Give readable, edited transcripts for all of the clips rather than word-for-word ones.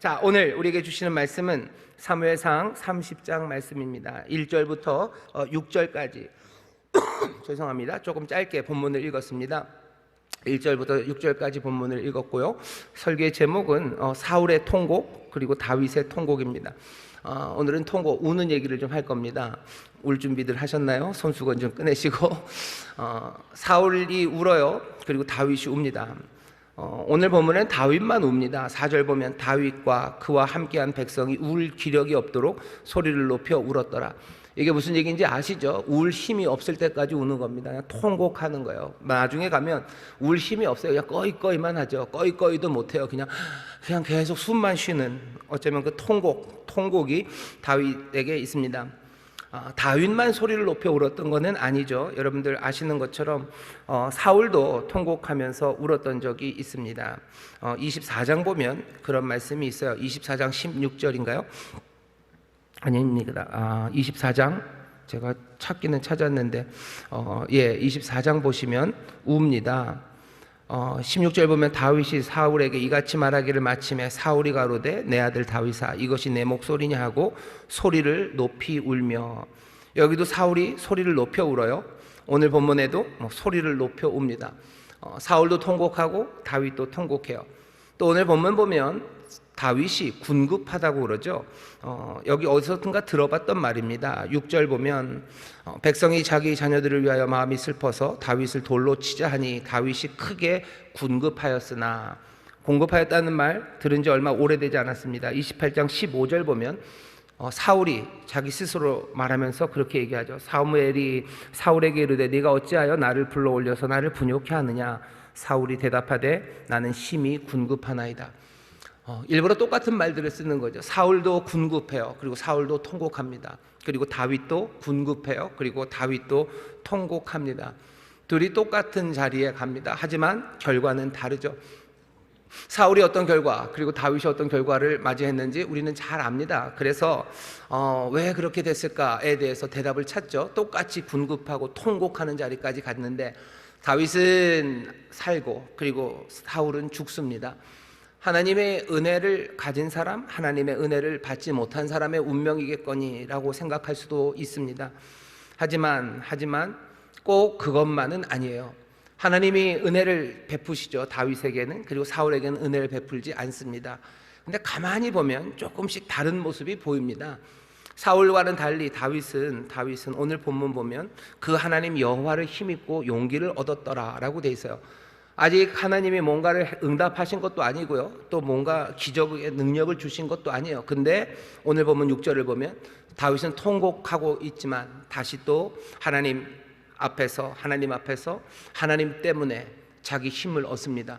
자, 오늘 우리에게 주시는 말씀은 사무엘상 30장 말씀입니다. 1절부터 6절까지 죄송합니다. 조금 짧게 본문을 읽었습니다. 1절부터 6절까지 본문을 읽었고요. 설교의 제목은 사울의 통곡 그리고 다윗의 통곡입니다. 오늘은 통곡, 우는 얘기를 좀 할 겁니다. 울 준비들 하셨나요? 손수건 좀 꺼내시고. 사울이 울어요. 그리고 다윗이 웁니다. 오늘 본문은 다윗만 웁니다. 4절 보면 다윗과 그와 함께한 백성이 울 기력이 없도록 소리를 높여 울었더라. 이게 무슨 얘기인지 아시죠? 울 힘이 없을 때까지 우는 겁니다. 그냥 통곡하는 거예요. 나중에 가면 울 힘이 없어요. 그냥 꺼이꺼이만 하죠. 꺼이꺼이도 못해요. 그냥 계속 숨만 쉬는, 어쩌면 그 통곡이 다윗에게 있습니다. 다윗만 소리를 높여 울었던 것은 아니죠. 여러분들 아시는 것처럼 사울도 통곡하면서 울었던 적이 있습니다. 24장 보면 그런 말씀이 있어요. 24장 16절인가요? 아닙니다. 24장 제가 찾기는 찾았는데 24장 보시면 웁니다. 16절 보면 다윗이 사울에게 이같이 말하기를 마침에 사울이 가로되 내 아들 다윗아 이것이 내 목소리냐 하고 소리를 높이 울며, 여기도 사울이 소리를 높여 울어요. 오늘 본문에도 소리를 높여 웁니다. 사울도 통곡하고 다윗도 통곡해요. 또 오늘 본문 보면 다윗이 군급하다고 그러죠. 여기 어디서든가 들어봤던 말입니다. 6절 보면 백성이 자기 자녀들을 위하여 마음이 슬퍼서 다윗을 돌로 치자 하니 다윗이 크게 군급하였으나, 공급하였다는 말 들은 지 얼마 오래되지 않았습니다. 28장 15절 보면 사울이 자기 스스로 말하면서 그렇게 얘기하죠. 사무엘이 사울에게 이르되 네가 어찌하여 나를 불러 올려서 나를 분욕케 하느냐. 사울이 대답하되 나는 심히 군급하나이다. 일부러 똑같은 말들을 쓰는 거죠. 사울도 군급해요. 그리고 사울도 통곡합니다. 그리고 다윗도 군급해요. 그리고 다윗도 통곡합니다. 둘이 똑같은 자리에 갑니다. 하지만 결과는 다르죠. 사울이 어떤 결과 그리고 다윗이 어떤 결과를 맞이했는지 우리는 잘 압니다. 그래서 왜 그렇게 됐을까에 대해서 대답을 찾죠. 똑같이 군급하고 통곡하는 자리까지 갔는데 다윗은 살고 그리고 사울은 죽습니다. 하나님의 은혜를 가진 사람, 하나님의 은혜를 받지 못한 사람의 운명이겠거니라고 생각할 수도 있습니다. 하지만 꼭 그것만은 아니에요. 하나님이 은혜를 베푸시죠. 다윗에게는. 그리고 사울에게는 은혜를 베풀지 않습니다. 근데 가만히 보면 조금씩 다른 모습이 보입니다. 사울과는 달리 다윗은 오늘 본문 보면 그 하나님 여호와를 힘입고 용기를 얻었더라라고 돼 있어요. 아직 하나님이 뭔가를 응답하신 것도 아니고요. 또 뭔가 기적의 능력을 주신 것도 아니에요. 근데 오늘 보면 6절을 보면 다윗은 통곡하고 있지만 다시 또 하나님 앞에서 하나님 때문에 자기 힘을 얻습니다.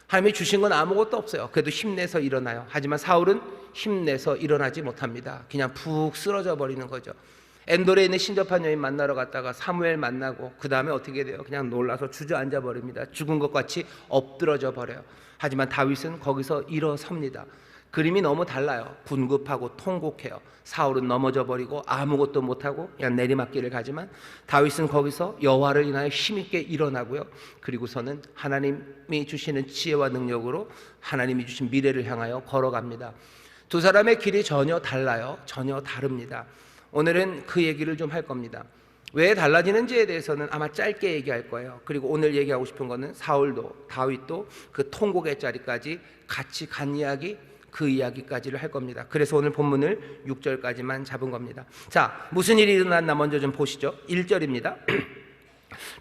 하나님이 주신 건 아무것도 없어요. 그래도 힘내서 일어나요. 하지만 사울은 힘내서 일어나지 못합니다. 그냥 푹 쓰러져 버리는 거죠. 엔돌에 있는 신접한 여인 만나러 갔다가 사무엘 만나고 그 다음에 어떻게 돼요? 그냥 놀라서 주저앉아 버립니다. 죽은 것 같이 엎드러져 버려요. 하지만 다윗은 거기서 일어섭니다. 그림이 너무 달라요. 군급하고 통곡해요. 사울은 넘어져 버리고 아무것도 못하고 그냥 내리막길을 가지만 다윗은 거기서 여호와를 인하여 힘있게 일어나고요. 그리고서는 하나님이 주시는 지혜와 능력으로 하나님이 주신 미래를 향하여 걸어갑니다. 두 사람의 길이 전혀 달라요. 전혀 다릅니다. 오늘은 그 얘기를 좀 할 겁니다. 왜 달라지는지에 대해서는 아마 짧게 얘기할 거예요. 그리고 오늘 얘기하고 싶은 거는 사울도 다윗도 그 통곡의 자리까지 같이 간 이야기, 그 이야기까지를 할 겁니다. 그래서 오늘 본문을 6절까지만 잡은 겁니다. 자, 무슨 일이 일어났나 먼저 좀 보시죠. 1절입니다.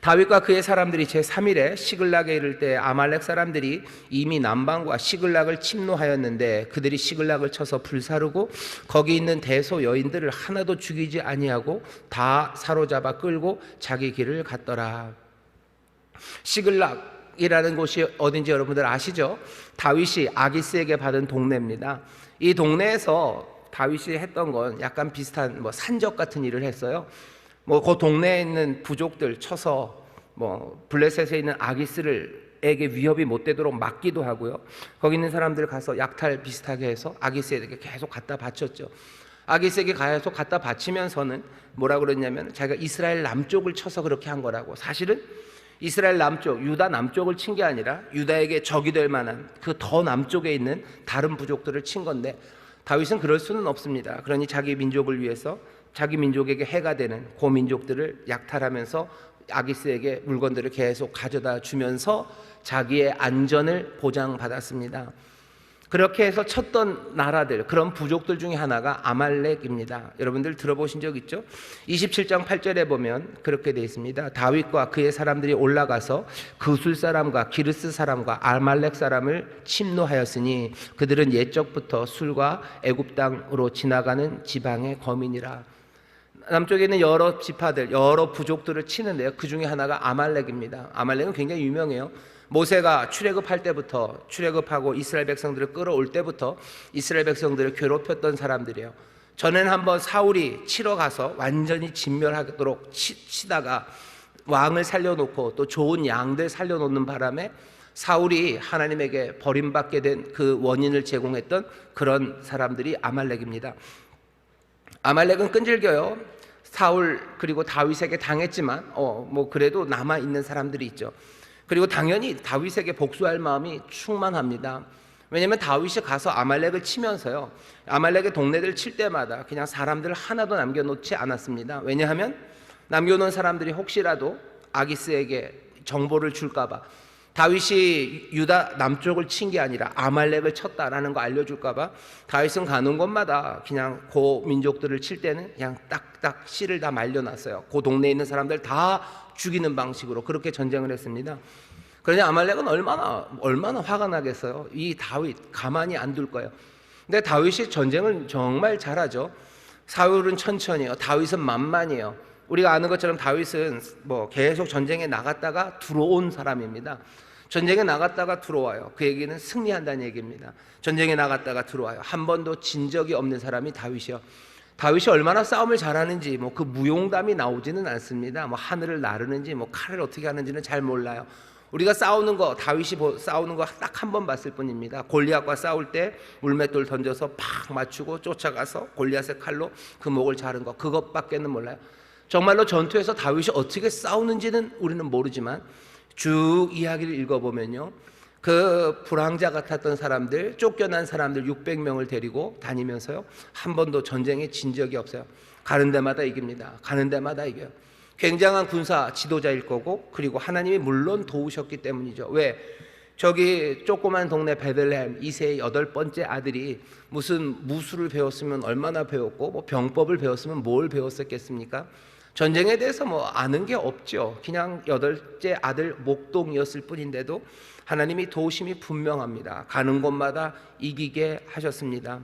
다윗과 그의 사람들이 제3일에 시글락에 이를 때 아말렉 사람들이 이미 남방과 시글락을 침노하였는데 그들이 시글락을 쳐서 불사르고 거기 있는 대소 여인들을 하나도 죽이지 아니하고 다 사로잡아 끌고 자기 길을 갔더라. 시글락이라는 곳이 어딘지 여러분들 아시죠? 다윗이 아기스에게 받은 동네입니다. 이 동네에서 다윗이 했던 건 약간 비슷한 산적 같은 일을 했어요. 그 동네에 있는 부족들 쳐서 블레셋에 있는 아기스에게 위협이 못 되도록 막기도 하고요. 거기 있는 사람들 가서 약탈 비슷하게 해서 아기스에게 계속 갖다 바쳤죠. 아기스에게 계속 갖다 바치면서는 뭐라 그랬냐면 자기가 이스라엘 남쪽을 쳐서 그렇게 한 거라고. 사실은 이스라엘 남쪽, 유다 남쪽을 친 게 아니라 유다에게 적이 될 만한 그 더 남쪽에 있는 다른 부족들을 친 건데, 다윗은 그럴 수는 없습니다. 그러니 자기 민족을 위해서 자기 민족에게 해가 되는 그 민족들을 약탈하면서 아기스에게 물건들을 계속 가져다 주면서 자기의 안전을 보장받았습니다. 그렇게 해서 쳤던 나라들, 그런 부족들 중에 하나가 아말렉입니다. 여러분들 들어보신 적 있죠? 27장 8절에 보면 그렇게 되어 있습니다. 다윗과 그의 사람들이 올라가서 그술 사람과 기르스 사람과 아말렉 사람을 침노하였으니 그들은 옛적부터 술과 애굽 땅으로 지나가는 지방의 거민이라. 남쪽에 있는 여러 지파들, 여러 부족들을 치는데요, 그 중에 하나가 아말렉입니다. 아말렉은 굉장히 유명해요. 모세가 출애굽할 때부터, 출애굽하고 이스라엘 백성들을 끌어올 때부터 이스라엘 백성들을 괴롭혔던 사람들이에요. 전에는 한번 사울이 치러 가서 완전히 진멸하도록 치다가 왕을 살려놓고 또 좋은 양들 살려놓는 바람에 사울이 하나님에게 버림받게 된 그 원인을 제공했던 그런 사람들이 아말렉입니다. 아말렉은 끈질겨요. 사울 그리고 다윗에게 당했지만 그래도 남아있는 사람들이 있죠. 그리고 당연히 다윗에게 복수할 마음이 충만합니다. 왜냐하면 다윗이 가서 아말렉을 치면서요, 아말렉의 동네들 칠 때마다 그냥 사람들 하나도 남겨놓지 않았습니다. 왜냐하면 남겨놓은 사람들이 혹시라도 아기스에게 정보를 줄까봐, 다윗이 유다 남쪽을 친 게 아니라 아말렉을 쳤다라는 거 알려줄까봐 다윗은 가는 곳마다 그냥 그 민족들을 칠 때는 그냥 딱딱 씨를 다 말려놨어요. 그 동네에 있는 사람들 다 죽이는 방식으로 그렇게 전쟁을 했습니다. 그러니 아말렉은 얼마나 화가 나겠어요. 이 다윗 가만히 안 둘 거예요. 근데 다윗이 전쟁을 정말 잘하죠. 사울은 천천히요, 다윗은 만만해요. 우리가 아는 것처럼 다윗은 계속 전쟁에 나갔다가 들어온 사람입니다. 전쟁에 나갔다가 들어와요. 그 얘기는 승리한다는 얘기입니다. 전쟁에 나갔다가 들어와요. 한 번도 진 적이 없는 사람이 다윗이요. 다윗이 얼마나 싸움을 잘하는지 그 무용담이 나오지는 않습니다. 하늘을 나르는지 칼을 어떻게 하는지는 잘 몰라요. 우리가 싸우는 거, 다윗이 싸우는 거 딱 한 번 봤을 뿐입니다. 골리앗과 싸울 때 물맷돌 던져서 팍 맞추고 쫓아가서 골리앗의 칼로 그 목을 자른 거, 그것밖에는 몰라요. 정말로 전투에서 다윗이 어떻게 싸우는지는 우리는 모르지만 쭉 이야기를 읽어보면요, 그 불황자 같았던 사람들, 쫓겨난 사람들 600명을 데리고 다니면서요, 한 번도 전쟁에 진 적이 없어요. 가는 데마다 이깁니다. 가는 데마다 이겨요. 굉장한 군사 지도자일 거고, 그리고 하나님이 물론 도우셨기 때문이죠. 왜? 저기 조그만 동네 베들레헴 2세의 8번째 아들이 무슨 무술을 배웠으면 얼마나 배웠고 병법을 배웠으면 뭘 배웠었겠습니까? 전쟁에 대해서 아는 게 없죠. 그냥 8째 아들 목동이었을 뿐인데도 하나님이 도우심이 분명합니다. 가는 곳마다 이기게 하셨습니다.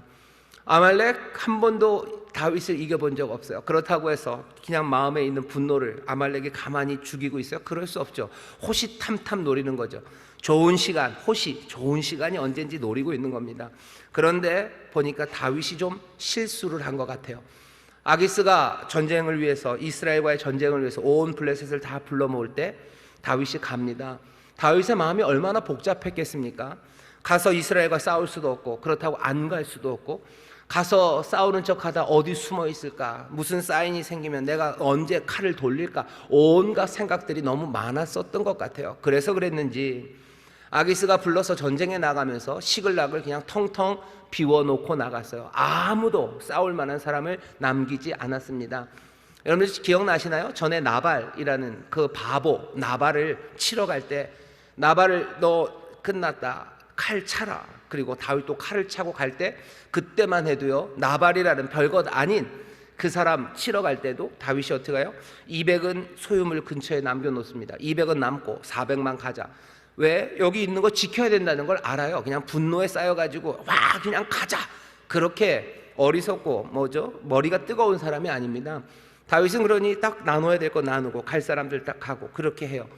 아말렉 한 번도 다윗을 이겨본 적 없어요. 그렇다고 해서 그냥 마음에 있는 분노를 아말렉이 가만히 죽이고 있어요? 그럴 수 없죠. 호시탐탐 노리는 거죠. 좋은 시간, 좋은 시간이 언젠지 노리고 있는 겁니다. 그런데 보니까 다윗이 좀 실수를 한 것 같아요. 아기스가 전쟁을 위해서, 이스라엘과의 전쟁을 위해서 온 블레셋을 다 불러 모을 때 다윗이 갑니다. 다윗의 마음이 얼마나 복잡했겠습니까? 가서 이스라엘과 싸울 수도 없고, 그렇다고 안 갈 수도 없고, 가서 싸우는 척하다 어디 숨어 있을까, 무슨 사인이 생기면 내가 언제 칼을 돌릴까, 온갖 생각들이 너무 많았었던 것 같아요. 그래서 그랬는지 아기스가 불러서 전쟁에 나가면서 시글락을 그냥 텅텅 비워놓고 나갔어요. 아무도 싸울 만한 사람을 남기지 않았습니다. 여러분들 기억나시나요? 전에 나발이라는 그 바보 나발을 치러 갈 때, 나발을 너 끝났다, 칼 차라. 그리고 다윗도 칼을 차고 갈 때, 그때만 해도요, 나발이라는 별것 아닌 그 사람 치러 갈 때도 다윗이 어떻게 해요? 200은 소유물 근처에 남겨놓습니다. 200은 남고 400만 가자. 왜? 여기 있는 거 지켜야 된다는 걸 알아요. 그냥 분노에 쌓여가지고 와 그냥 가자, 그렇게 어리석고 머리가 뜨거운 사람이 아닙니다. 다윗은 그러니 딱 나눠야 될 거 나누고 갈 사람들 딱 가고 그렇게 해요.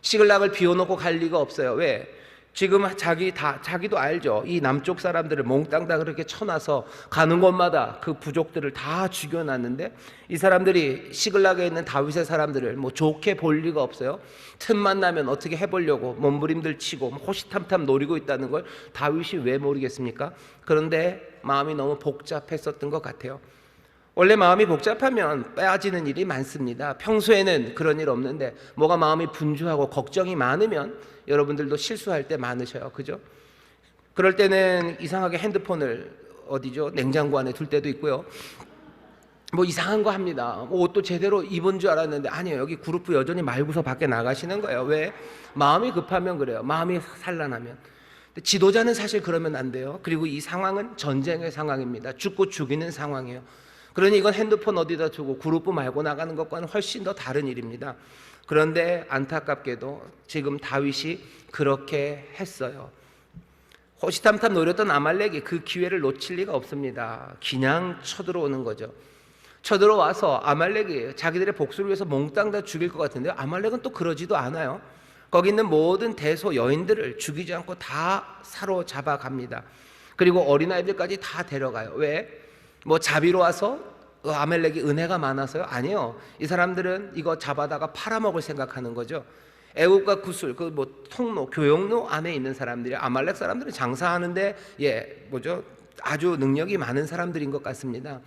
시글락을 비워놓고 갈 리가 없어요. 왜? 지금 자기도 알죠. 이 남쪽 사람들을 몽땅 다 그렇게 쳐놔서 가는 곳마다 그 부족들을 다 죽여놨는데, 이 사람들이 시글락에 있는 다윗의 사람들을 좋게 볼 리가 없어요. 틈만 나면 어떻게 해보려고 몸부림들 치고 호시탐탐 노리고 있다는 걸 다윗이 왜 모르겠습니까? 그런데 마음이 너무 복잡했었던 것 같아요. 원래 마음이 복잡하면 빠지는 일이 많습니다. 평소에는 그런 일 없는데 뭐가 마음이 분주하고 걱정이 많으면 여러분들도 실수할 때 많으셔요. 그죠? 그럴 때는 이상하게 핸드폰을 어디죠? 냉장고 안에 둘 때도 있고요. 뭐 이상한 거 합니다. 뭐 옷도 제대로 입은 줄 알았는데 아니에요. 여기 그룹프 여전히 말고서 밖에 나가시는 거예요. 왜? 마음이 급하면 그래요. 마음이 산란하면. 근데 지도자는 사실 그러면 안 돼요. 그리고 이 상황은 전쟁의 상황입니다. 죽고 죽이는 상황이에요. 그러니 이건 핸드폰 어디다 두고 그룹프 말고 나가는 것과는 훨씬 더 다른 일입니다. 그런데 안타깝게도 지금 다윗이 그렇게 했어요. 호시탐탐 노렸던 아말렉이 그 기회를 놓칠 리가 없습니다. 그냥 쳐들어오는 거죠. 쳐들어와서 아말렉이 자기들의 복수를 위해서 몽땅 다 죽일 것 같은데 아말렉은 또 그러지도 않아요. 거기 있는 모든 대소 여인들을 죽이지 않고 다 사로잡아 갑니다. 그리고 어린아이들까지 다 데려가요. 왜? 뭐 자비로워서 아말렉이 은혜가 많아서요? 아니요. 이 사람들은 이거 잡아다가 팔아먹을 생각하는 거죠. 애굽과 구술, 그 뭐 통로, 교역로 안에 있는 사람들이 아말렉 사람들은 장사하는데 아주 능력이 많은 사람들인 것 같습니다.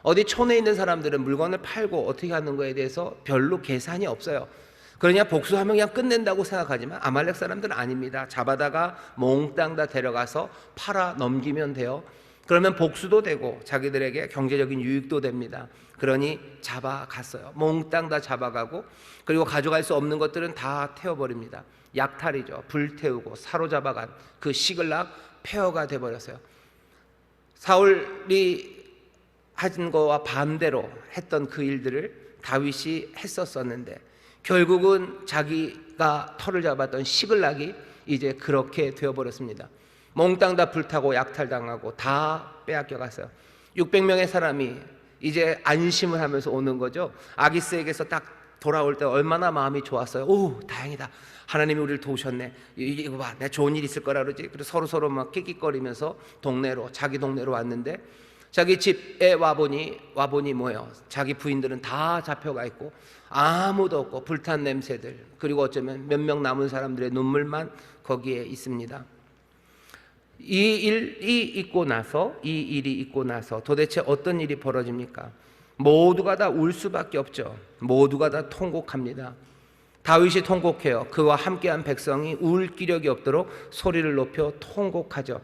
어디 촌에 있는 사람들은 물건을 팔고 어떻게 하는 거에 대해서 별로 계산이 없어요. 그러냐 복수하면 그냥 끝낸다고 생각하지만 아말렉 사람들은 아닙니다. 잡아다가 몽땅 다 데려가서 팔아 넘기면 돼요. 그러면 복수도 되고 자기들에게 경제적인 유익도 됩니다. 그러니 잡아갔어요. 몽땅 다 잡아가고 그리고 가져갈 수 없는 것들은 다 태워버립니다. 약탈이죠. 불태우고 사로잡아간 그 시글락 폐허가 돼버렸어요. 사울이 한 거와 반대로 했던 그 일들을 다윗이 했었었는데 결국은 자기가 털을 잡았던 시글락이 이제 그렇게 되어버렸습니다. 몽땅 다 불타고 약탈당하고 다 빼앗겨갔어요. 600명의 사람이 이제 안심을 하면서 오는 거죠. 아기스에게서 딱 돌아올 때 얼마나 마음이 좋았어요. 오, 다행이다. 하나님이 우리를 도우셨네. 이거 봐, 내가 좋은 일 있을 거라 그러지. 그래서 서로 막 끽끽거리면서 자기 동네로 왔는데 자기 집에 와보니 뭐예요? 자기 부인들은 다 잡혀가 있고 아무도 없고 불탄 냄새들, 그리고 어쩌면 몇 명 남은 사람들의 눈물만 거기에 있습니다. 이 일이 있고 나서 도대체 어떤 일이 벌어집니까? 모두가 다 울 수밖에 없죠. 모두가 다 통곡합니다. 다윗이 통곡해요. 그와 함께한 백성이 울 기력이 없도록 소리를 높여 통곡하죠.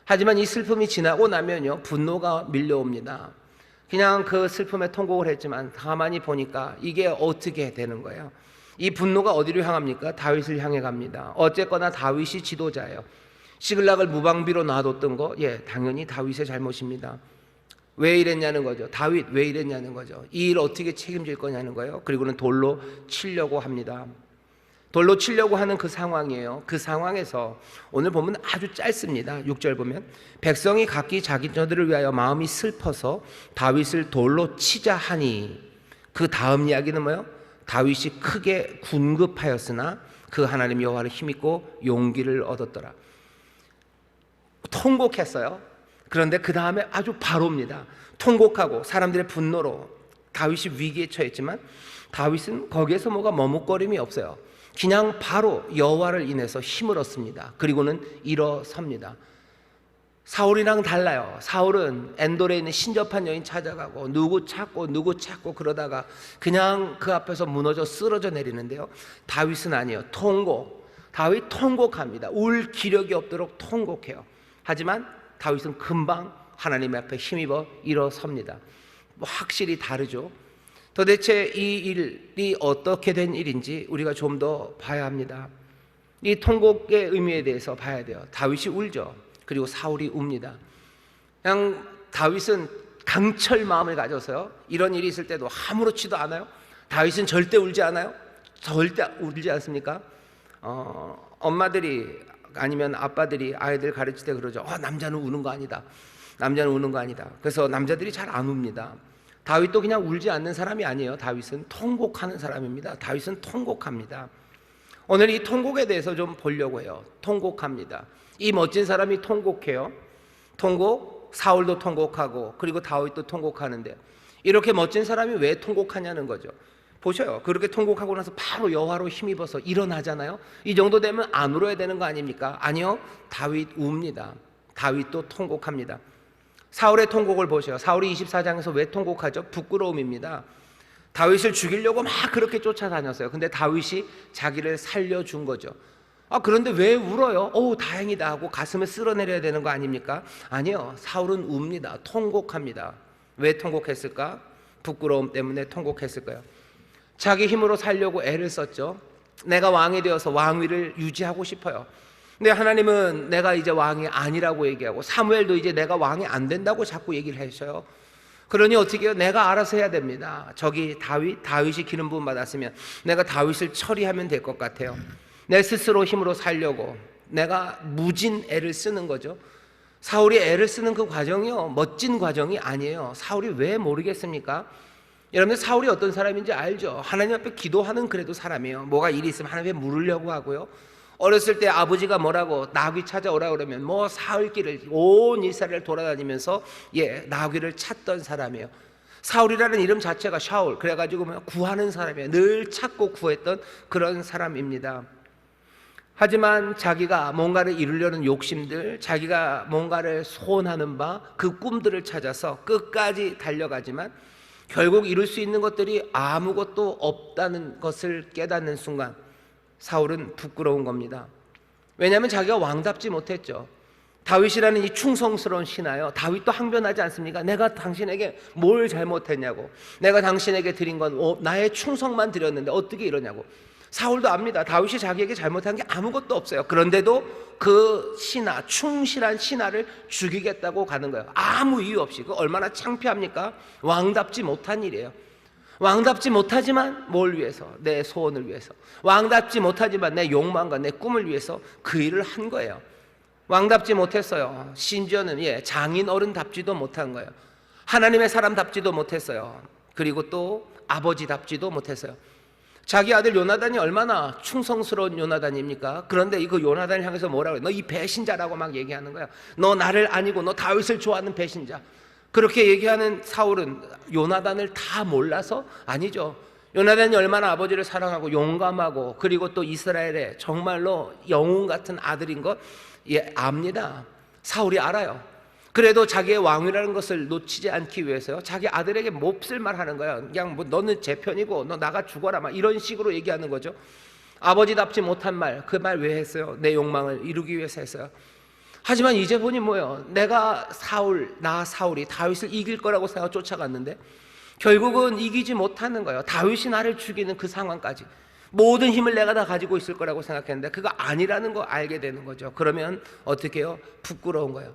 하지만 이 슬픔이 지나고 나면요, 분노가 밀려옵니다. 그냥 그 슬픔에 통곡을 했지만 가만히 보니까 이게 어떻게 되는 거예요? 이 분노가 어디로 향합니까? 다윗을 향해 갑니다. 어쨌거나 다윗이 지도자예요. 시글락을 무방비로 놔뒀던 거, 당연히 다윗의 잘못입니다. 왜 이랬냐는 거죠. 다윗 왜 이랬냐는 거죠. 이 일 어떻게 책임질 거냐는 거예요. 그리고는 돌로 치려고 합니다. 돌로 치려고 하는 그 상황이에요. 그 상황에서 오늘 보면 아주 짧습니다. 6절 보면 백성이 각기 자기 저들을 위하여 마음이 슬퍼서 다윗을 돌로 치자 하니, 그 다음 이야기는 뭐예요? 다윗이 크게 군급하였으나 그 하나님 여호와를 힘입고 용기를 얻었더라. 통곡했어요. 그런데 그 다음에 아주 바로입니다. 통곡하고 사람들의 분노로 다윗이 위기에 처했지만 다윗은 거기에서 뭐가 머뭇거림이 없어요. 그냥 바로 여호와를 인해서 힘을 얻습니다. 그리고는 일어섭니다. 사울이랑 달라요. 사울은 엔돌에 있는 신접한 여인 찾아가고 누구 찾고 그러다가 그냥 그 앞에서 무너져 쓰러져 내리는데요. 다윗은 아니에요. 다윗 통곡합니다. 울 기력이 없도록 통곡해요. 하지만 다윗은 금방 하나님 앞에 힘입어 일어섭니다. 확실히 다르죠. 도대체 이 일이 어떻게 된 일인지 우리가 좀 더 봐야 합니다. 이 통곡의 의미에 대해서 봐야 돼요. 다윗이 울죠. 그리고 사울이 웁니다. 그냥 다윗은 강철 마음을 가져서요, 이런 일이 있을 때도 아무렇지도 않아요. 다윗은 절대 울지 않아요. 절대 울지 않습니까? 엄마들이 아니면 아빠들이 아이들 가르칠 때 그러죠. 남자는 우는 거 아니다. 남자는 우는 거 아니다. 그래서 남자들이 잘 안 웁니다. 다윗도 그냥 울지 않는 사람이 아니에요. 다윗은 통곡하는 사람입니다. 다윗은 통곡합니다. 오늘 이 통곡에 대해서 좀 보려고 해요. 통곡합니다. 이 멋진 사람이 통곡해요. 사울도 통곡하고 그리고 다윗도 통곡하는데, 이렇게 멋진 사람이 왜 통곡하냐는 거죠. 보셔요. 그렇게 통곡하고 나서 바로 여호와로 힘입어서 일어나잖아요. 이 정도 되면 안 울어야 되는 거 아닙니까? 아니요. 다윗 웁니다. 다윗도 통곡합니다. 사울의 통곡을 보세요. 사울이 24장에서 왜 통곡하죠? 부끄러움입니다. 다윗을 죽이려고 막 그렇게 쫓아다녔어요. 근데 다윗이 자기를 살려준 거죠. 그런데 왜 울어요? 다행이다 하고 가슴을 쓸어내려야 되는 거 아닙니까? 아니요. 사울은 웁니다. 통곡합니다. 왜 통곡했을까? 부끄러움 때문에 통곡했을까요? 자기 힘으로 살려고 애를 썼죠. 내가 왕이 되어서 왕위를 유지하고 싶어요. 근데 하나님은 내가 이제 왕이 아니라고 얘기하고, 사무엘도 이제 내가 왕이 안 된다고 자꾸 얘기를 하셔요. 그러니 어떻게 해요? 내가 알아서 해야 됩니다. 저기 다윗이 기름 부음 받았으면 내가 다윗을 처리하면 될 것 같아요. 내 스스로 힘으로 살려고 내가 무진 애를 쓰는 거죠. 사울이 애를 쓰는 그 과정이요, 멋진 과정이 아니에요. 사울이 왜 모르겠습니까? 여러분들, 사울이 어떤 사람인지 알죠? 하나님 앞에 기도하는 그래도 사람이에요. 뭐가 일이 있으면 하나님께 물으려고 하고요. 어렸을 때 아버지가 뭐라고 나귀 찾아오라 그러면 사흘길을 온 이스라엘을 돌아다니면서 나귀를 찾던 사람이에요. 사울이라는 이름 자체가 샤울, 그래가지고 구하는 사람이에요. 늘 찾고 구했던 그런 사람입니다. 하지만 자기가 뭔가를 이루려는 욕심들, 자기가 뭔가를 소원하는 바, 그 꿈들을 찾아서 끝까지 달려가지만 결국 이룰 수 있는 것들이 아무것도 없다는 것을 깨닫는 순간 사울은 부끄러운 겁니다. 왜냐하면 자기가 왕답지 못했죠. 다윗이라는 이 충성스러운 신하요, 다윗도 항변하지 않습니까? 내가 당신에게 뭘 잘못했냐고, 내가 당신에게 드린 건 나의 충성만 드렸는데 어떻게 이러냐고. 사울도 압니다. 다윗이 자기에게 잘못한 게 아무것도 없어요. 그런데도 그 신하, 충실한 신하를 죽이겠다고 가는 거예요. 아무 이유 없이. 그 얼마나 창피합니까? 왕답지 못한 일이에요. 왕답지 못하지만 뭘 위해서? 내 소원을 위해서. 왕답지 못하지만 내 욕망과 내 꿈을 위해서 그 일을 한 거예요. 왕답지 못했어요. 심지어는 장인 어른답지도 못한 거예요. 하나님의 사람답지도 못했어요. 그리고 또 아버지답지도 못했어요. 자기 아들 요나단이 얼마나 충성스러운 요나단입니까? 그런데 이거 요나단을 향해서 뭐라고 해요? 너 이 배신자라고 막 얘기하는 거야. 너 나를 아니고 너 다윗을 좋아하는 배신자. 그렇게 얘기하는 사울은 요나단을 다 몰라서? 아니죠. 요나단이 얼마나 아버지를 사랑하고 용감하고 그리고 또 이스라엘의 정말로 영웅 같은 아들인 것 압니다. 사울이 알아요. 그래도 자기의 왕위라는 것을 놓치지 않기 위해서요, 자기 아들에게 몹쓸 말 하는 거야. 그냥 너는 제 편이고 너 나가 죽어라, 막 이런 식으로 얘기하는 거죠. 아버지답지 못한 말, 그 말 왜 했어요? 내 욕망을 이루기 위해서 했어요. 하지만 이제 보니 뭐예요? 내가 사울이 다윗을 이길 거라고 생각하고 쫓아갔는데 결국은 이기지 못하는 거예요. 다윗이 나를 죽이는 그 상황까지 모든 힘을 내가 다 가지고 있을 거라고 생각했는데 그거 아니라는 거 알게 되는 거죠. 그러면 어떻게 해요? 부끄러운 거예요.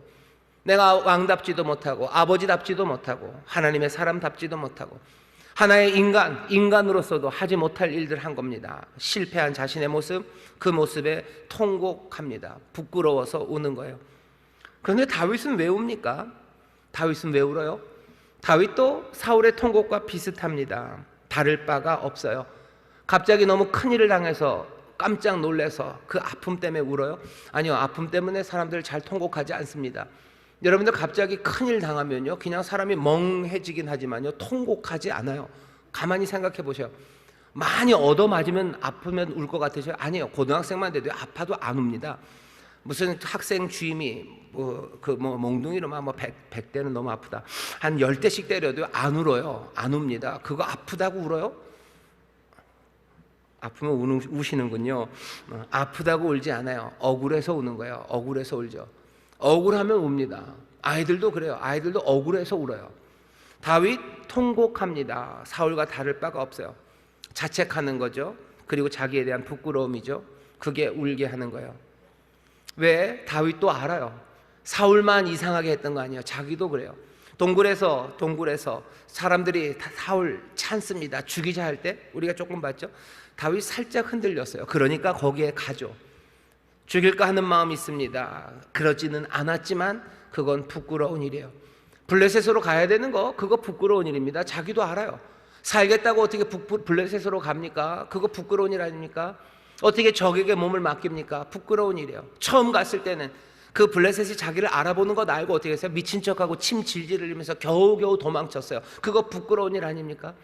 내가 왕답지도 못하고 아버지답지도 못하고 하나님의 사람답지도 못하고 하나의 인간으로서도 하지 못할 일들 한 겁니다. 실패한 자신의 모습, 그 모습에 통곡합니다. 부끄러워서 우는 거예요. 그런데 다윗은 왜 웁니까? 다윗은 왜 울어요? 다윗도 사울의 통곡과 비슷합니다. 다를 바가 없어요. 갑자기 너무 큰일을 당해서 깜짝 놀라서 그 아픔 때문에 울어요? 아니요, 아픔 때문에 사람들 잘 통곡하지 않습니다. 여러분들 갑자기 큰일 당하면요, 그냥 사람이 멍해지긴 하지만요, 통곡하지 않아요. 가만히 생각해 보세요. 많이 얻어맞으면 아프면 울 것 같으세요? 아니에요. 고등학생만 돼도 아파도 안 웁니다. 무슨 학생 주임이 몽둥이로 막 100대는 너무 아프다, 한 10대씩 때려도 안 울어요. 안 웁니다. 그거 아프다고 울어요? 아프면 우시는군요. 아프다고 울지 않아요. 억울해서 우는 거예요. 억울해서 울죠. 억울하면 웁니다. 아이들도 그래요. 아이들도 억울해서 울어요. 다윗 통곡합니다. 사울과 다를 바가 없어요. 자책하는 거죠. 그리고 자기에 대한 부끄러움이죠. 그게 울게 하는 거예요. 왜? 다윗도 알아요. 사울만 이상하게 했던 거 아니에요. 자기도 그래요. 동굴에서 사람들이 다 사울 찾습니다. 죽이자 할 때 우리가 조금 봤죠. 다윗 살짝 흔들렸어요. 그러니까 거기에 가죠. 죽일까 하는 마음이 있습니다. 그러지는 않았지만 그건 부끄러운 일이에요. 블레셋으로 가야 되는 거, 그거 부끄러운 일입니다. 자기도 알아요. 살겠다고 어떻게 블레셋으로 갑니까? 그거 부끄러운 일 아닙니까? 어떻게 적에게 몸을 맡깁니까? 부끄러운 일이에요. 처음 갔을 때는 그 블레셋이 자기를 알아보는 것 알고 어떻게 했어요? 미친 척하고 침 질질 흘리면서 겨우겨우 도망쳤어요. 그거 부끄러운 일 아닙니까?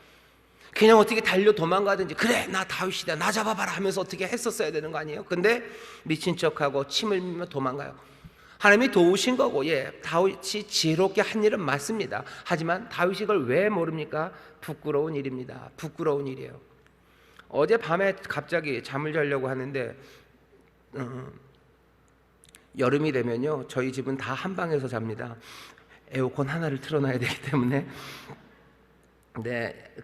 그냥 어떻게 달려 도망가든지, 그래 나 다윗이다 나 잡아봐라 하면서 어떻게 했었어야 되는 거 아니에요? 근데 미친 척하고 침을 흘리며 도망가요. 하나님이 도우신 거고, 다윗이 지혜롭게 한 일은 맞습니다. 하지만 다윗이 이걸 왜 모릅니까? 부끄러운 일입니다. 부끄러운 일이에요. 어제 밤에 갑자기 잠을 자려고 하는데 여름이 되면요, 저희 집은 다 한 방에서 잡니다. 에어컨 하나를 틀어놔야 되기 때문에.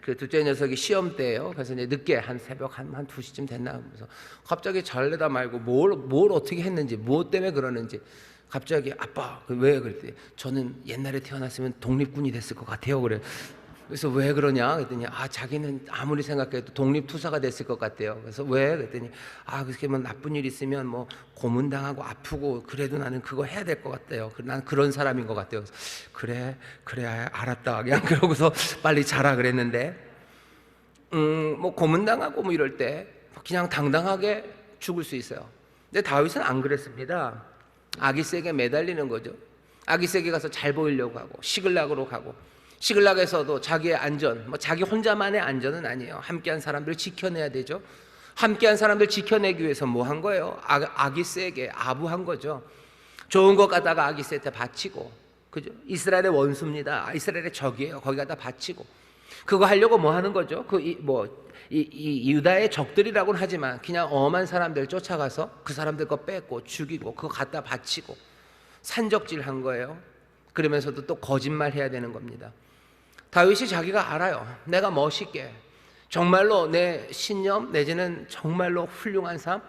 그 둘째 녀석이 시험 때예요. 그래서 이제 늦게 한 새벽 한 2시쯤 됐나, 그래서 갑자기 잘래다 말고 뭘 어떻게 했는지, 무엇 때문에 그러는지 갑자기, 아빠 왜 그랬더니, 저는 옛날에 태어났으면 독립군이 됐을 것 같아요. 그래서 왜 그러냐 그랬더니, 자기는 아무리 생각해도 독립투사가 됐을 것 같대요. 그래서 왜 그랬더니, 그렇게 뭐 나쁜 일 있으면 뭐 고문당하고 아프고 그래도 나는 그거 해야 될 것 같대요. 난 그런 사람인 것 같대요. 그래서 그래 알았다, 그냥 그러고서 빨리 자라 그랬는데, 뭐 고문당하고 뭐 이럴 때 그냥 당당하게 죽을 수 있어요. 근데 다윗은 안 그랬습니다. 아기새에게 매달리는 거죠. 아기새에게 가서 잘 보이려고 하고, 시글락으로 가고, 시글락에서도 자기의 안전, 자기 혼자만의 안전은 아니에요. 함께한 사람들 지켜내야 되죠. 함께한 사람들 지켜내기 위해서 뭐 한 거예요? 아기새에게 아부한 거죠. 좋은 것 갖다가 아기새한테 바치고, 그죠? 이스라엘의 원수입니다. 이스라엘의 적이에요. 거기 갖다 바치고, 그거 하려고 뭐 하는 거죠? 이 유다의 적들이라고는 하지만 그냥 엄한 사람들 쫓아가서 그 사람들 거 뺏고 죽이고 그거 갖다 바치고 산적질한 거예요. 그러면서도 또 거짓말 해야 되는 겁니다. 다윗이 자기가 알아요. 내가 멋있게 정말로 내 신념 내지는 정말로 훌륭한 삶,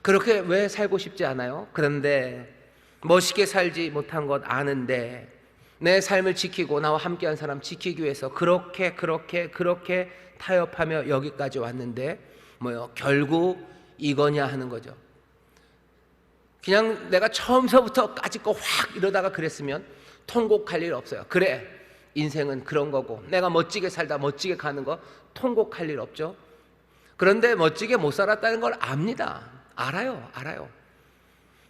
그렇게 왜 살고 싶지 않아요? 그런데 멋있게 살지 못한 것 아는데 내 삶을 지키고 나와 함께한 사람 지키기 위해서 그렇게 타협하며 여기까지 왔는데 뭐요? 결국 이거냐 하는 거죠. 그냥 내가 처음서부터 까짓 거 확 이러다가 그랬으면 통곡할 일 없어요. 그래, 인생은 그런 거고, 내가 멋지게 살다 멋지게 가는 거 통곡할 일 없죠. 그런데 멋지게 못 살았다는 걸 압니다. 알아요.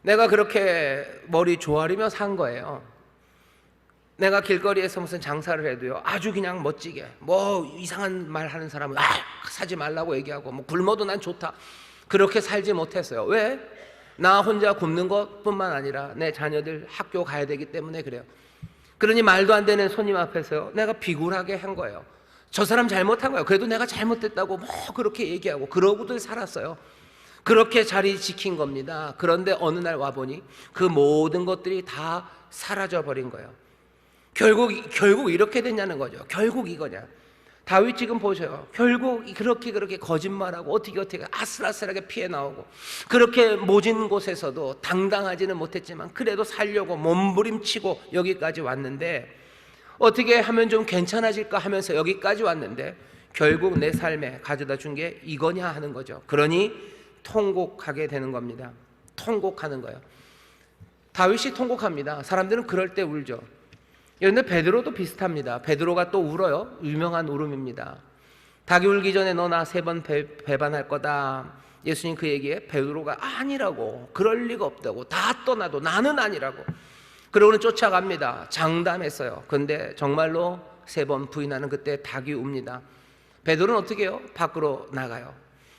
내가 그렇게 머리 조아리며 산 거예요. 내가 길거리에서 무슨 장사를 해도요, 아주 그냥 멋지게, 뭐 이상한 말 하는 사람은 사지 말라고 얘기하고, 뭐 굶어도 난 좋다, 그렇게 살지 못했어요. 왜? 나 혼자 굶는 것뿐만 아니라 내 자녀들 학교 가야 되기 때문에 그래요. 그러니 말도 안 되는 손님 앞에서요, 내가 비굴하게 한 거예요. 저 사람 잘못한 거예요. 그래도 내가 잘못했다고 뭐 그렇게 얘기하고 그러고도 살았어요. 그렇게 자리 지킨 겁니다. 그런데 어느 날 와보니 그 모든 것들이 다 사라져 버린 거예요. 결국 이렇게 됐냐는 거죠. 결국 이거냐. 다윗 지금 보셔요. 결국 그렇게 거짓말하고 어떻게 아슬아슬하게 피해 나오고, 그렇게 모진 곳에서도 당당하지는 못했지만 그래도 살려고 몸부림치고 여기까지 왔는데, 어떻게 하면 좀 괜찮아질까 하면서 여기까지 왔는데 결국 내 삶에 가져다 준 게 이거냐 하는 거죠. 그러니 통곡하게 되는 겁니다. 통곡하는 거예요. 다윗이 통곡합니다. 사람들은 그럴 때 울죠. 그런데 베드로도 비슷합니다. 베드로가 또 울어요. 유명한 울음입니다. 닭이 울기 전에 너 나 3번 배반할 거다. 예수님 그 얘기에 베드로가 아니라고, 그럴 리가 없다고, 다 떠나도 나는 아니라고. 그러고는 쫓아갑니다. 장담했어요. 그런데 정말로 3번 부인하는 그때 닭이 웁니다. 베드로는 어떻게 해요? 밖으로 나가요.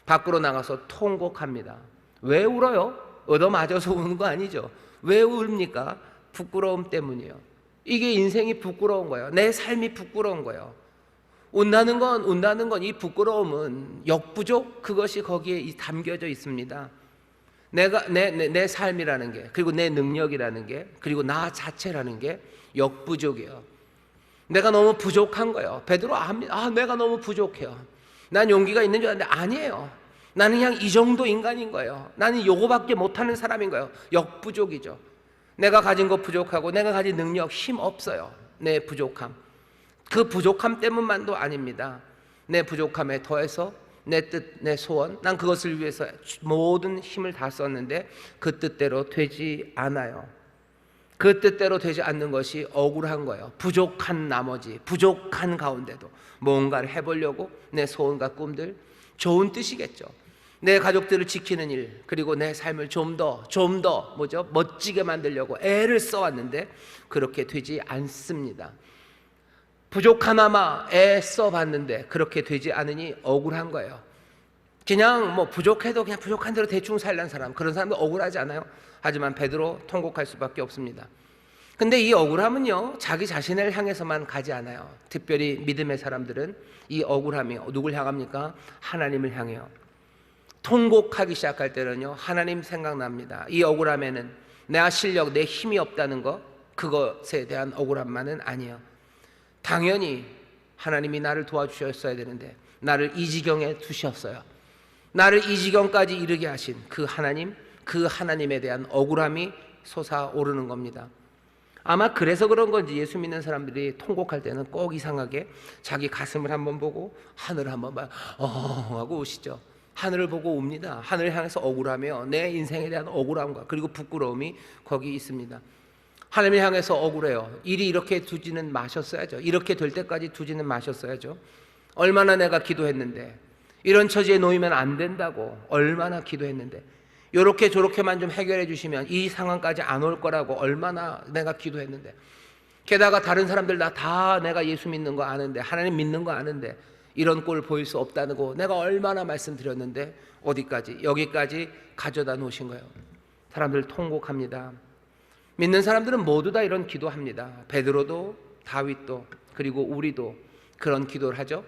밖으로 나가서 통곡합니다. 왜 울어요? 얻어맞아서 우는 거 아니죠. 왜 울입니까? 부끄러움 때문이에요. 이게 인생이 부끄러운 거예요. 내 삶이 부끄러운 거예요. 운다는 건 이 부끄러움은 역부족, 그것이 거기에 담겨져 있습니다. 내 삶이라는 게, 그리고 내 능력이라는 게, 그리고 나 자체라는 게 역부족이에요. 내가 너무 부족한 거예요. 베드로 압니다. 내가 너무 부족해요. 난 용기가 있는 줄 알았는데 아니에요. 나는 그냥 이 정도 인간인 거예요. 나는 요거밖에 못하는 사람인 거예요. 역부족이죠. 내가 가진 것 부족하고 내가 가진 능력, 힘 없어요. 내 부족함, 그 부족함 때문만도 아닙니다. 내 부족함에 더해서 내 뜻, 내 소원, 난 그것을 위해서 모든 힘을 다 썼는데 그 뜻대로 되지 않아요. 그 뜻대로 되지 않는 것이 억울한 거예요. 부족한 나머지, 부족한 가운데도 뭔가를 해보려고 내 소원과 꿈들, 좋은 뜻이겠죠. 내 가족들을 지키는 일, 그리고 내 삶을 좀 더 멋지게 만들려고 애를 써왔는데 그렇게 되지 않습니다. 부족하나마 애 써봤는데 그렇게 되지 않으니 억울한 거예요. 그냥 부족해도 그냥 부족한 대로 대충 살란 사람, 그런 사람도 억울하지 않아요? 하지만 베드로 통곡할 수밖에 없습니다. 근데 이 억울함은요, 자기 자신을 향해서만 가지 않아요. 특별히 믿음의 사람들은 이 억울함이 누굴 향합니까? 하나님을 향해요. 통곡하기 시작할 때는요, 하나님 생각납니다. 이 억울함에는 내 실력, 내 힘이 없다는 것, 그것에 대한 억울함만은 아니에요. 당연히 하나님이 나를 도와주셨어야 되는데 나를 이 지경에 두셨어요. 나를 이 지경까지 이르게 하신 그 하나님, 그 하나님에 대한 억울함이 솟아오르는 겁니다. 아마 그래서 그런 건지 예수 믿는 사람들이 통곡할 때는 꼭 이상하게 자기 가슴을 한번 보고 하늘을 한번 봐 하고 우시죠. 하늘을 보고 웁니다. 하늘을 향해서 억울하며 내 인생에 대한 억울함과 그리고 부끄러움이 거기 있습니다. 하나님을 향해서 억울해요. 일이 이렇게 두지는 마셨어야죠. 이렇게 될 때까지 두지는 마셨어야죠. 얼마나 내가 기도했는데, 이런 처지에 놓이면 안 된다고 얼마나 기도했는데, 요렇게 저렇게만 좀 해결해 주시면 이 상황까지 안 올 거라고 얼마나 내가 기도했는데, 게다가 다른 사람들 다 내가 예수 믿는 거 아는데, 하나님 믿는 거 아는데 이런 꼴 보일 수 없다는 거 내가 얼마나 말씀드렸는데 어디까지, 여기까지 가져다 놓으신 거예요. 사람들 통곡합니다. 믿는 사람들은 모두 다 이런 기도합니다. 베드로도 다윗도 그리고 우리도 그런 기도를 하죠.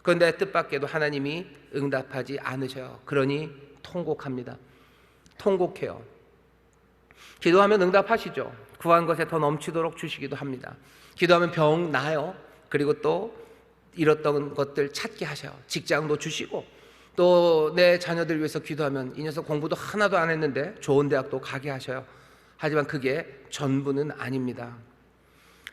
그런데 뜻밖에도 하나님이 응답하지 않으셔요. 그러니 통곡합니다. 통곡해요. 기도하면 응답하시죠. 구한 것에 더 넘치도록 주시기도 합니다. 기도하면 병 나요. 그리고 또 잃었던 것들 찾게 하셔요. 직장도 주시고, 또 내 자녀들 위해서 기도하면 이 녀석 공부도 하나도 안 했는데 좋은 대학도 가게 하셔요. 하지만 그게 전부는 아닙니다.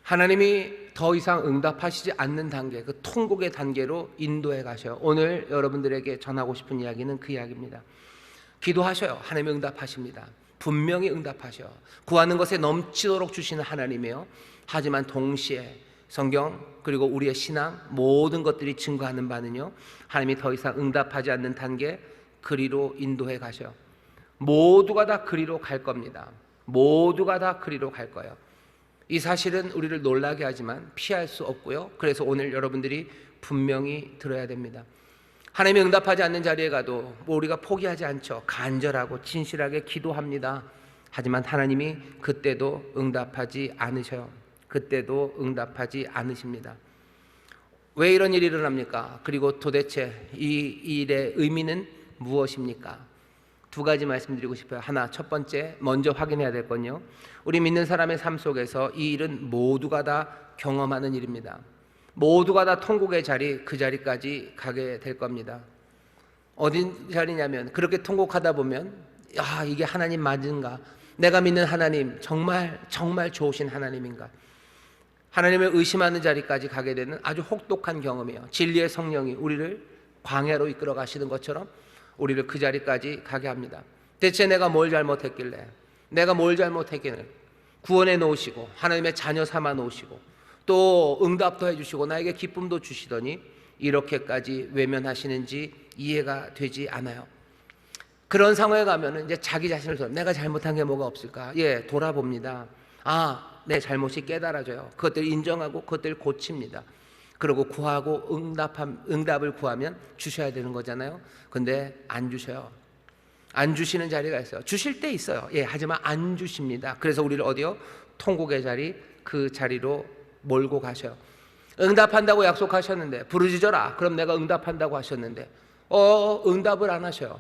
하나님이 더 이상 응답하시지 않는 단계, 그 통곡의 단계로 인도해 가셔요. 오늘 여러분들에게 전하고 싶은 이야기는 그 이야기입니다. 기도하셔요. 하나님이 응답하십니다. 분명히 응답하셔. 구하는 것에 넘치도록 주시는 하나님이에요. 하지만 동시에 성경 그리고 우리의 신앙 모든 것들이 증거하는 바는요, 하나님이 더 이상 응답하지 않는 단계, 그리로 인도해 가셔. 모두가 다 그리로 갈 겁니다. 모두가 다 그리로 갈 거예요. 이 사실은 우리를 놀라게 하지만 피할 수 없고요. 그래서 오늘 여러분들이 분명히 들어야 됩니다. 하나님이 응답하지 않는 자리에 가도 우리가 포기하지 않죠. 간절하고 진실하게 기도합니다. 하지만 하나님이 그때도 응답하지 않으셔요. 그때도 응답하지 않으십니다. 왜 이런 일이 일어납니까? 그리고 도대체 이 일의 의미는 무엇입니까? 두 가지 말씀드리고 싶어요. 하나, 첫 번째 먼저 확인해야 될 건요, 우리 믿는 사람의 삶 속에서 이 일은 모두가 다 경험하는 일입니다. 모두가 다 통곡의 자리, 그 자리까지 가게 될 겁니다. 어디 자리냐면, 그렇게 통곡하다 보면 이게 하나님 맞은가? 내가 믿는 하나님 정말 좋으신 하나님인가? 하나님을 의심하는 자리까지 가게 되는 아주 혹독한 경험이에요. 진리의 성령이 우리를 광야로 이끌어 가시는 것처럼 우리를 그 자리까지 가게 합니다. 대체 내가 뭘 잘못했길래, 내가 뭘 잘못했길래 구원해 놓으시고 하나님의 자녀 삼아 놓으시고 또 응답도 해주시고 나에게 기쁨도 주시더니 이렇게까지 외면하시는지 이해가 되지 않아요. 그런 상황에 가면 이제 자기 자신을 내가 잘못한 게 뭐가 없을까? 돌아봅니다. 내 잘못이 깨달아져요. 그것들 인정하고 그것들 고칩니다. 그리고 구하고 응답을 구하면 주셔야 되는 거잖아요. 근데 안 주셔요. 안 주시는 자리가 있어요. 주실 때 있어요. 하지만 안 주십니다. 그래서 우리를 어디요? 통곡의 자리, 그 자리로 몰고 가셔요. 응답한다고 약속하셨는데, 부르짖어라. 그럼 내가 응답한다고 하셨는데 응답을 안 하셔요.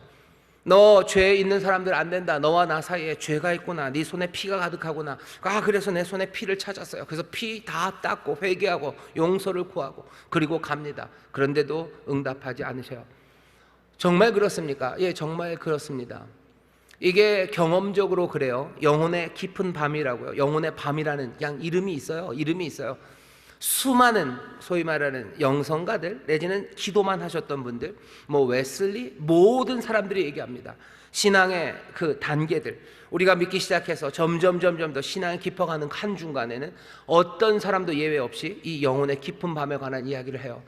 너 죄 있는 사람들 안 된다. 너와 나 사이에 죄가 있구나. 네 손에 피가 가득하구나. 그래서 내 손에 피를 찾았어요. 그래서 피 다 닦고 회개하고 용서를 구하고 그리고 갑니다. 그런데도 응답하지 않으셔요. 정말 그렇습니까? 정말 그렇습니다. 이게 경험적으로 그래요. 영혼의 깊은 밤이라고요. 영혼의 밤이라는 그냥 이름이 있어요. 수많은 소위 말하는 영성가들 내지는 기도만 하셨던 분들, 웨슬리, 모든 사람들이 얘기합니다. 신앙의 그 단계들, 우리가 믿기 시작해서 점점 더 신앙이 깊어가는 한중간에는 어떤 사람도 예외 없이 이 영혼의 깊은 밤에 관한 이야기를 해요.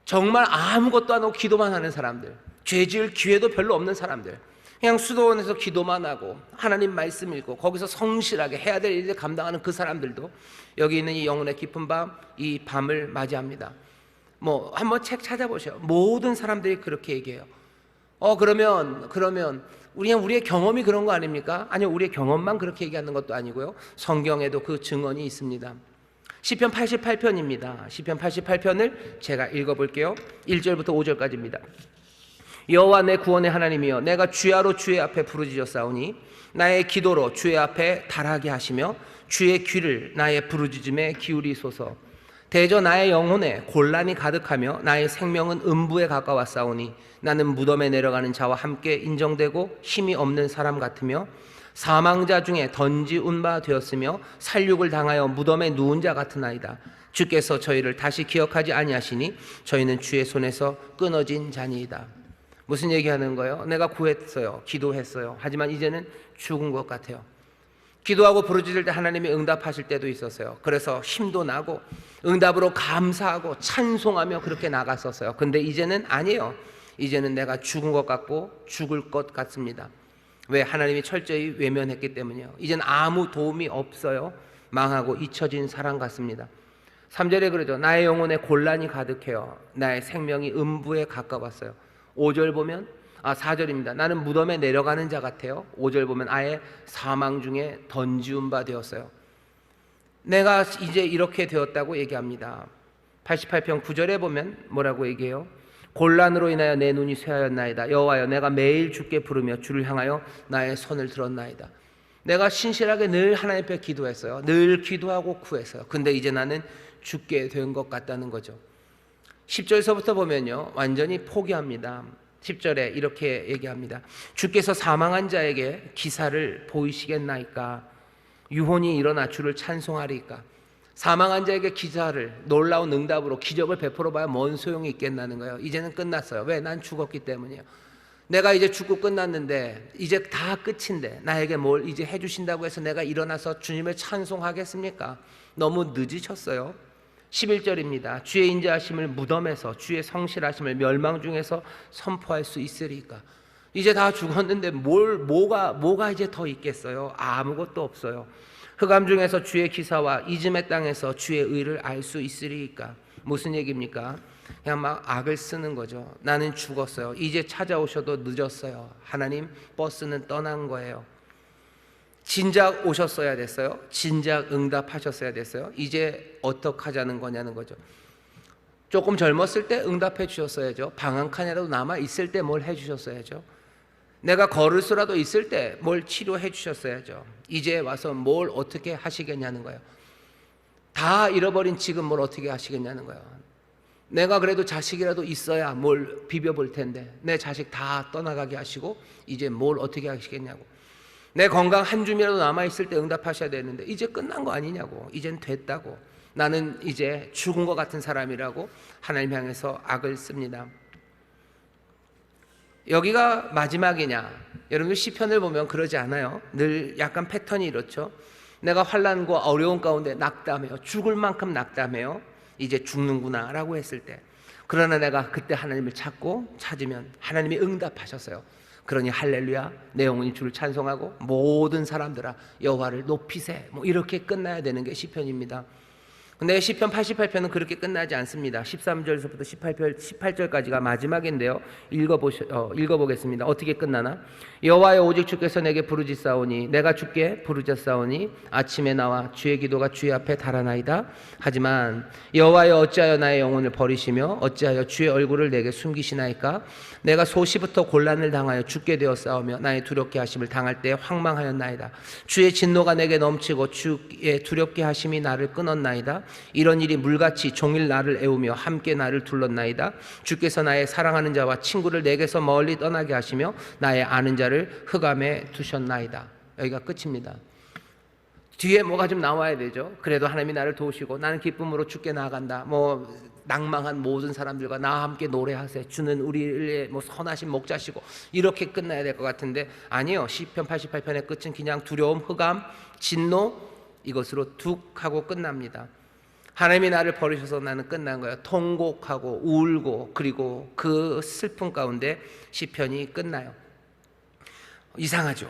정말 아무것도 안 하고 기도만 하는 사람들, 죄 지을 기회도 별로 없는 사람들, 그냥 수도원에서 기도만 하고 하나님 말씀 읽고 거기서 성실하게 해야 될 일을 감당하는 그 사람들도 여기 있는 이 영혼의 깊은 밤, 이 밤을 맞이합니다. 한번 책 찾아보세요. 모든 사람들이 그렇게 얘기해요. 그러면 우리의 경험이 그런 거 아닙니까? 아니요, 우리의 경험만 그렇게 얘기하는 것도 아니고요. 성경에도 그 증언이 있습니다. 시편 88편입니다. 시편 88편을 제가 읽어볼게요. 1절부터 5절까지입니다. 여호와 내 구원의 하나님이여, 내가 주야로 주의 앞에 부르짖었사오니 나의 기도로 주의 앞에 달하게 하시며 주의 귀를 나의 부르짖음에 기울이소서. 대저 나의 영혼에 곤란이 가득하며 나의 생명은 음부에 가까웠사오니 나는 무덤에 내려가는 자와 함께 인정되고 힘이 없는 사람 같으며 사망자 중에 던지운 바 되었으며 살육을 당하여 무덤에 누운 자 같으나이다. 주께서 저희를 다시 기억하지 아니하시니 저희는 주의 손에서 끊어진 자니이다. 무슨 얘기하는 거예요? 내가 구했어요, 기도했어요. 하지만 이제는 죽은 것 같아요. 기도하고 부르짖을 때 하나님이 응답하실 때도 있었어요. 그래서 힘도 나고 응답으로 감사하고 찬송하며 그렇게 나갔었어요. 근데 이제는 아니에요. 이제는 내가 죽은 것 같고 죽을 것 같습니다. 왜? 하나님이 철저히 외면했기 때문이에요. 이제는 아무 도움이 없어요. 망하고 잊혀진 사람 같습니다. 3절에 그러죠. 나의 영혼에 곤란이 가득해요. 나의 생명이 음부에 가까웠어요. 5절 보면 4절입니다. 나는 무덤에 내려가는 자 같아요. 5절 보면 아예 사망 중에 던지운 바 되었어요. 내가 이제 이렇게 되었다고 얘기합니다. 88편 9절에 보면 뭐라고 얘기해요? 곤란으로 인하여 내 눈이 쇠하였나이다. 여호와여, 내가 매일 주께 부르며 주를 향하여 나의 손을 들었나이다. 내가 신실하게 늘 하나님 앞에 기도했어요. 늘 기도하고 구했어요. 근데 이제 나는 죽게 된 것 같다는 거죠. 10절서부터 보면요, 완전히 포기합니다. 10절에 이렇게 얘기합니다. 주께서 사망한 자에게 기사를 보이시겠나이까? 유혼이 일어나 주를 찬송하리까? 사망한 자에게 기사를, 놀라운 응답으로 기적을 베풀어 봐야 뭔 소용이 있겠나는 거예요. 이제는 끝났어요. 왜? 난 죽었기 때문이에요. 내가 이제 죽고 끝났는데 이제 다 끝인데 나에게 뭘 이제 해주신다고 해서 내가 일어나서 주님을 찬송하겠습니까? 너무 늦으셨어요. 11절입니다. 주의 인자하심을 무덤에서, 주의 성실하심을 멸망 중에서 선포할 수 있으리까? 이제 다 죽었는데 뭐가 이제 더 있겠어요? 아무것도 없어요. 흑암 중에서 주의 기사와 이즘의 땅에서 주의 의를 알 수 있으리까? 무슨 얘기입니까? 그냥 막 악을 쓰는 거죠. 나는 죽었어요. 이제 찾아오셔도 늦었어요. 하나님, 버스는 떠난 거예요. 진작 오셨어야 됐어요. 진작 응답하셨어야 됐어요. 이제 어떡하자는 거냐는 거죠. 조금 젊었을 때 응답해 주셨어야죠. 방 한 칸이라도 남아 있을 때 뭘 해 주셨어야죠. 내가 걸을 수라도 있을 때 뭘 치료해 주셨어야죠. 이제 와서 뭘 어떻게 하시겠냐는 거예요. 다 잃어버린 지금 뭘 어떻게 하시겠냐는 거예요. 내가 그래도 자식이라도 있어야 뭘 비벼볼 텐데 내 자식 다 떠나가게 하시고 이제 뭘 어떻게 하시겠냐고. 내 건강 한 줌이라도 남아있을 때 응답하셔야 되는데 이제 끝난 거 아니냐고. 이젠 됐다고. 나는 이제 죽은 것 같은 사람이라고 하나님 향해서 악을 씁니다. 여기가 마지막이냐? 여러분 시편을 보면 그러지 않아요? 늘 약간 패턴이 이렇죠. 내가 환난과 어려운 가운데 낙담해요. 죽을 만큼 낙담해요. 이제 죽는구나 라고 했을 때, 그러나 내가 그때 하나님을 찾으면 하나님이 응답하셨어요. 그러니 할렐루야, 내 영혼이 주를 찬송하고 모든 사람들아 여호와를 높이세, 이렇게 끝나야 되는 게 시편입니다. 근데 시편 88편은 그렇게 끝나지 않습니다. 13절에서부터 18절까지가 마지막인데요. 읽어보겠습니다. 어떻게 끝나나? 여호와여, 오직 주께서 내게 부르짖사오니 내가 주께 부르짖사오니 아침에 나와 주의 기도가 주의 앞에 달아나이다. 하지만 여호와여, 어찌하여 나의 영혼을 버리시며 어찌하여 주의 얼굴을 내게 숨기시나이까? 내가 소시부터 곤란을 당하여 죽게 되었사오며 나의 두렵게 하심을 당할 때 황망하였나이다. 주의 진노가 내게 넘치고 주의 두렵게 하심이 나를 끊었나이다. 이런 일이 물같이 종일 나를 애우며 함께 나를 둘렀나이다. 주께서 나의 사랑하는 자와 친구를 내게서 멀리 떠나게 하시며 나의 아는 자를 흑암에 두셨나이다. 여기가 끝입니다. 뒤에 뭐가 좀 나와야 되죠. 그래도 하나님이 나를 도우시고 나는 기쁨으로 주께 나아간다. 낭망한 모든 사람들과 나와 함께 노래하세. 주는 우리의 선하신 목자시고, 이렇게 끝나야 될 것 같은데 아니요. 시편 88편의 끝은 그냥 두려움, 흑암, 진노, 이것으로 툭 하고 끝납니다. 하나님이 나를 버리셔서 나는 끝난 거예요. 통곡하고 울고, 그리고 그 슬픔 가운데 시편이 끝나요. 이상하죠?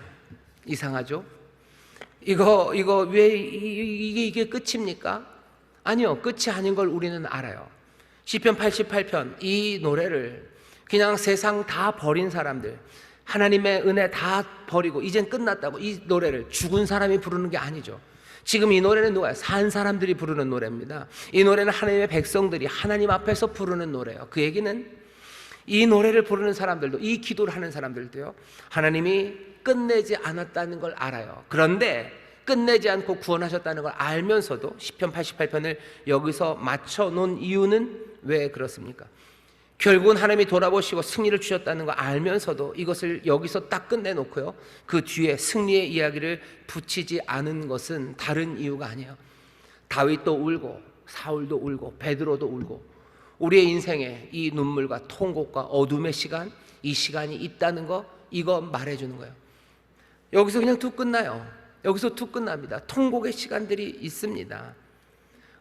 이거 왜 이게 끝입니까? 아니요, 끝이 아닌 걸 우리는 알아요. 시편 88편 이 노래를 그냥 세상 다 버린 사람들, 하나님의 은혜 다 버리고 이젠 끝났다고 이 노래를 죽은 사람이 부르는 게 아니죠. 지금 이 노래는 누가요? 산 사람들이 부르는 노래입니다. 이 노래는 하나님의 백성들이 하나님 앞에서 부르는 노래예요. 그 얘기는 이 노래를 부르는 사람들도, 이 기도를 하는 사람들도요, 하나님이 끝내지 않았다는 걸 알아요. 그런데 끝내지 않고 구원하셨다는 걸 알면서도 시편 88편을 여기서 맞춰 놓은 이유는 왜 그렇습니까? 결국은 하나님이 돌아보시고 승리를 주셨다는 걸 알면서도 이것을 여기서 딱 끝내놓고요, 그 뒤에 승리의 이야기를 붙이지 않은 것은 다른 이유가 아니에요. 다윗도 울고 사울도 울고 베드로도 울고 우리의 인생에 이 눈물과 통곡과 어둠의 시간, 이 시간이 있다는 거, 이거 말해주는 거예요. 여기서 그냥 툭 끝나요. 여기서 툭 끝납니다. 통곡의 시간들이 있습니다.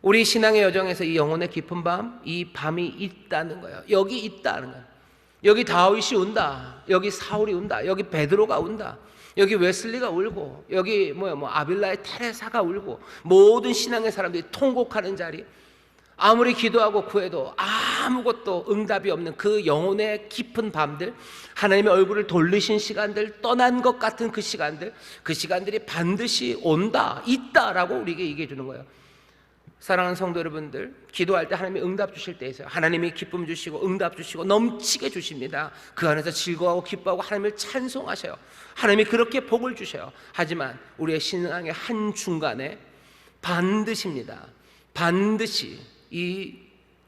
우리 신앙의 여정에서 이 영혼의 깊은 밤, 이 밤이 있다는 거예요. 여기 있다는 거예요. 여기 다윗이 운다, 여기 사울이 운다, 여기 베드로가 운다, 여기 웨슬리가 울고, 여기 아빌라의 테레사가 울고, 모든 신앙의 사람들이 통곡하는 자리, 아무리 기도하고 구해도 아무것도 응답이 없는 그 영혼의 깊은 밤들, 하나님의 얼굴을 돌리신 시간들, 떠난 것 같은 그 시간들, 그 시간들이 반드시 온다, 있다라고 우리에게 얘기해 주는 거예요. 사랑하는 성도 여러분들, 기도할 때 하나님이 응답 주실 때 있어요. 하나님이 기쁨 주시고 응답 주시고 넘치게 주십니다. 그 안에서 즐거워하고 기뻐하고 하나님을 찬송하셔요. 하나님이 그렇게 복을 주셔요. 하지만 우리의 신앙의 한 중간에 반드시입니다. 반드시 이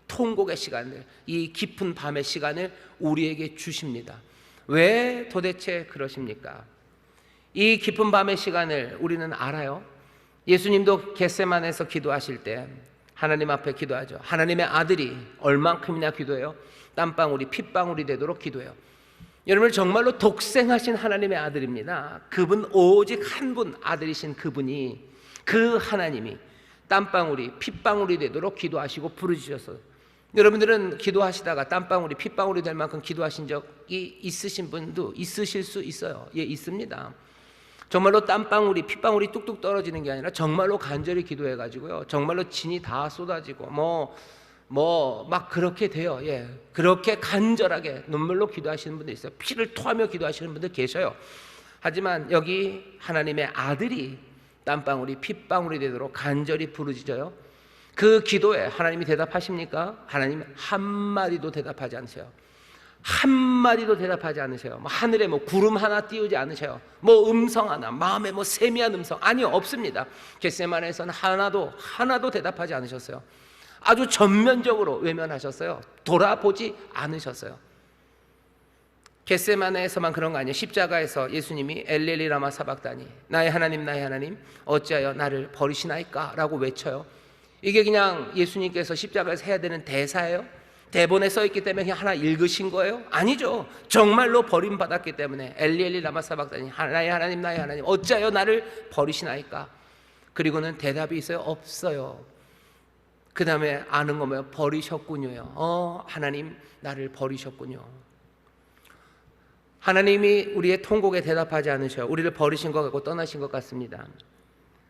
통곡의 시간을, 이 깊은 밤의 시간을 우리에게 주십니다. 왜 도대체 그러십니까? 이 깊은 밤의 시간을 우리는 알아요. 예수님도 겟세마네에서 기도하실 때 하나님 앞에 기도하죠. 하나님의 아들이 얼만큼이나 기도해요? 땀방울이 핏방울이 되도록 기도해요. 여러분, 정말로 독생하신 하나님의 아들입니다. 그분, 오직 한 분 아들이신 그분이, 그 하나님이 땀방울이 핏방울이 되도록 기도하시고 부르짖었어요. 여러분들은 기도하시다가 땀방울이 핏방울이 될 만큼 기도하신 적이 있으신 분도 있으실 수 있어요. 예, 있습니다. 정말로 땀방울이 핏방울이 뚝뚝 떨어지는 게 아니라 정말로 간절히 기도해가지고요, 정말로 진이 다 쏟아지고 막 그렇게 돼요. 예, 그렇게 간절하게 눈물로 기도하시는 분들 있어요. 피를 토하며 기도하시는 분들 계셔요. 하지만 여기 하나님의 아들이 땀방울이 핏방울이 되도록 간절히 부르짖어요. 그 기도에 하나님이 대답하십니까? 하나님 한마디도 대답하지 않으세요. 한마디도 대답하지 않으세요. 하늘에 구름 하나 띄우지 않으세요. 음성 하나, 마음에 세미한 음성, 아니요, 없습니다. 겟세마네에서는 하나도 대답하지 않으셨어요. 아주 전면적으로 외면하셨어요. 돌아보지 않으셨어요. 겟세마네에서만 그런 거 아니에요. 십자가에서 예수님이 엘리 라마 사박다니, 나의 하나님 어찌하여 나를 버리시나이까 라고 외쳐요. 이게 그냥 예수님께서 십자가에서 해야 되는 대사예요? 대본에 써있기 때문에 그냥 하나 읽으신 거예요? 아니죠. 정말로 버림받았기 때문에 엘리 라마 사박다니, 나의 하나님 어찌하여 나를 버리시나이까. 그리고는 대답이 있어요? 없어요. 그 다음에 아는 거면 버리셨군요. 하나님 나를 버리셨군요. 하나님이 우리의 통곡에 대답하지 않으셔요. 우리를 버리신 것 같고 떠나신 것 같습니다.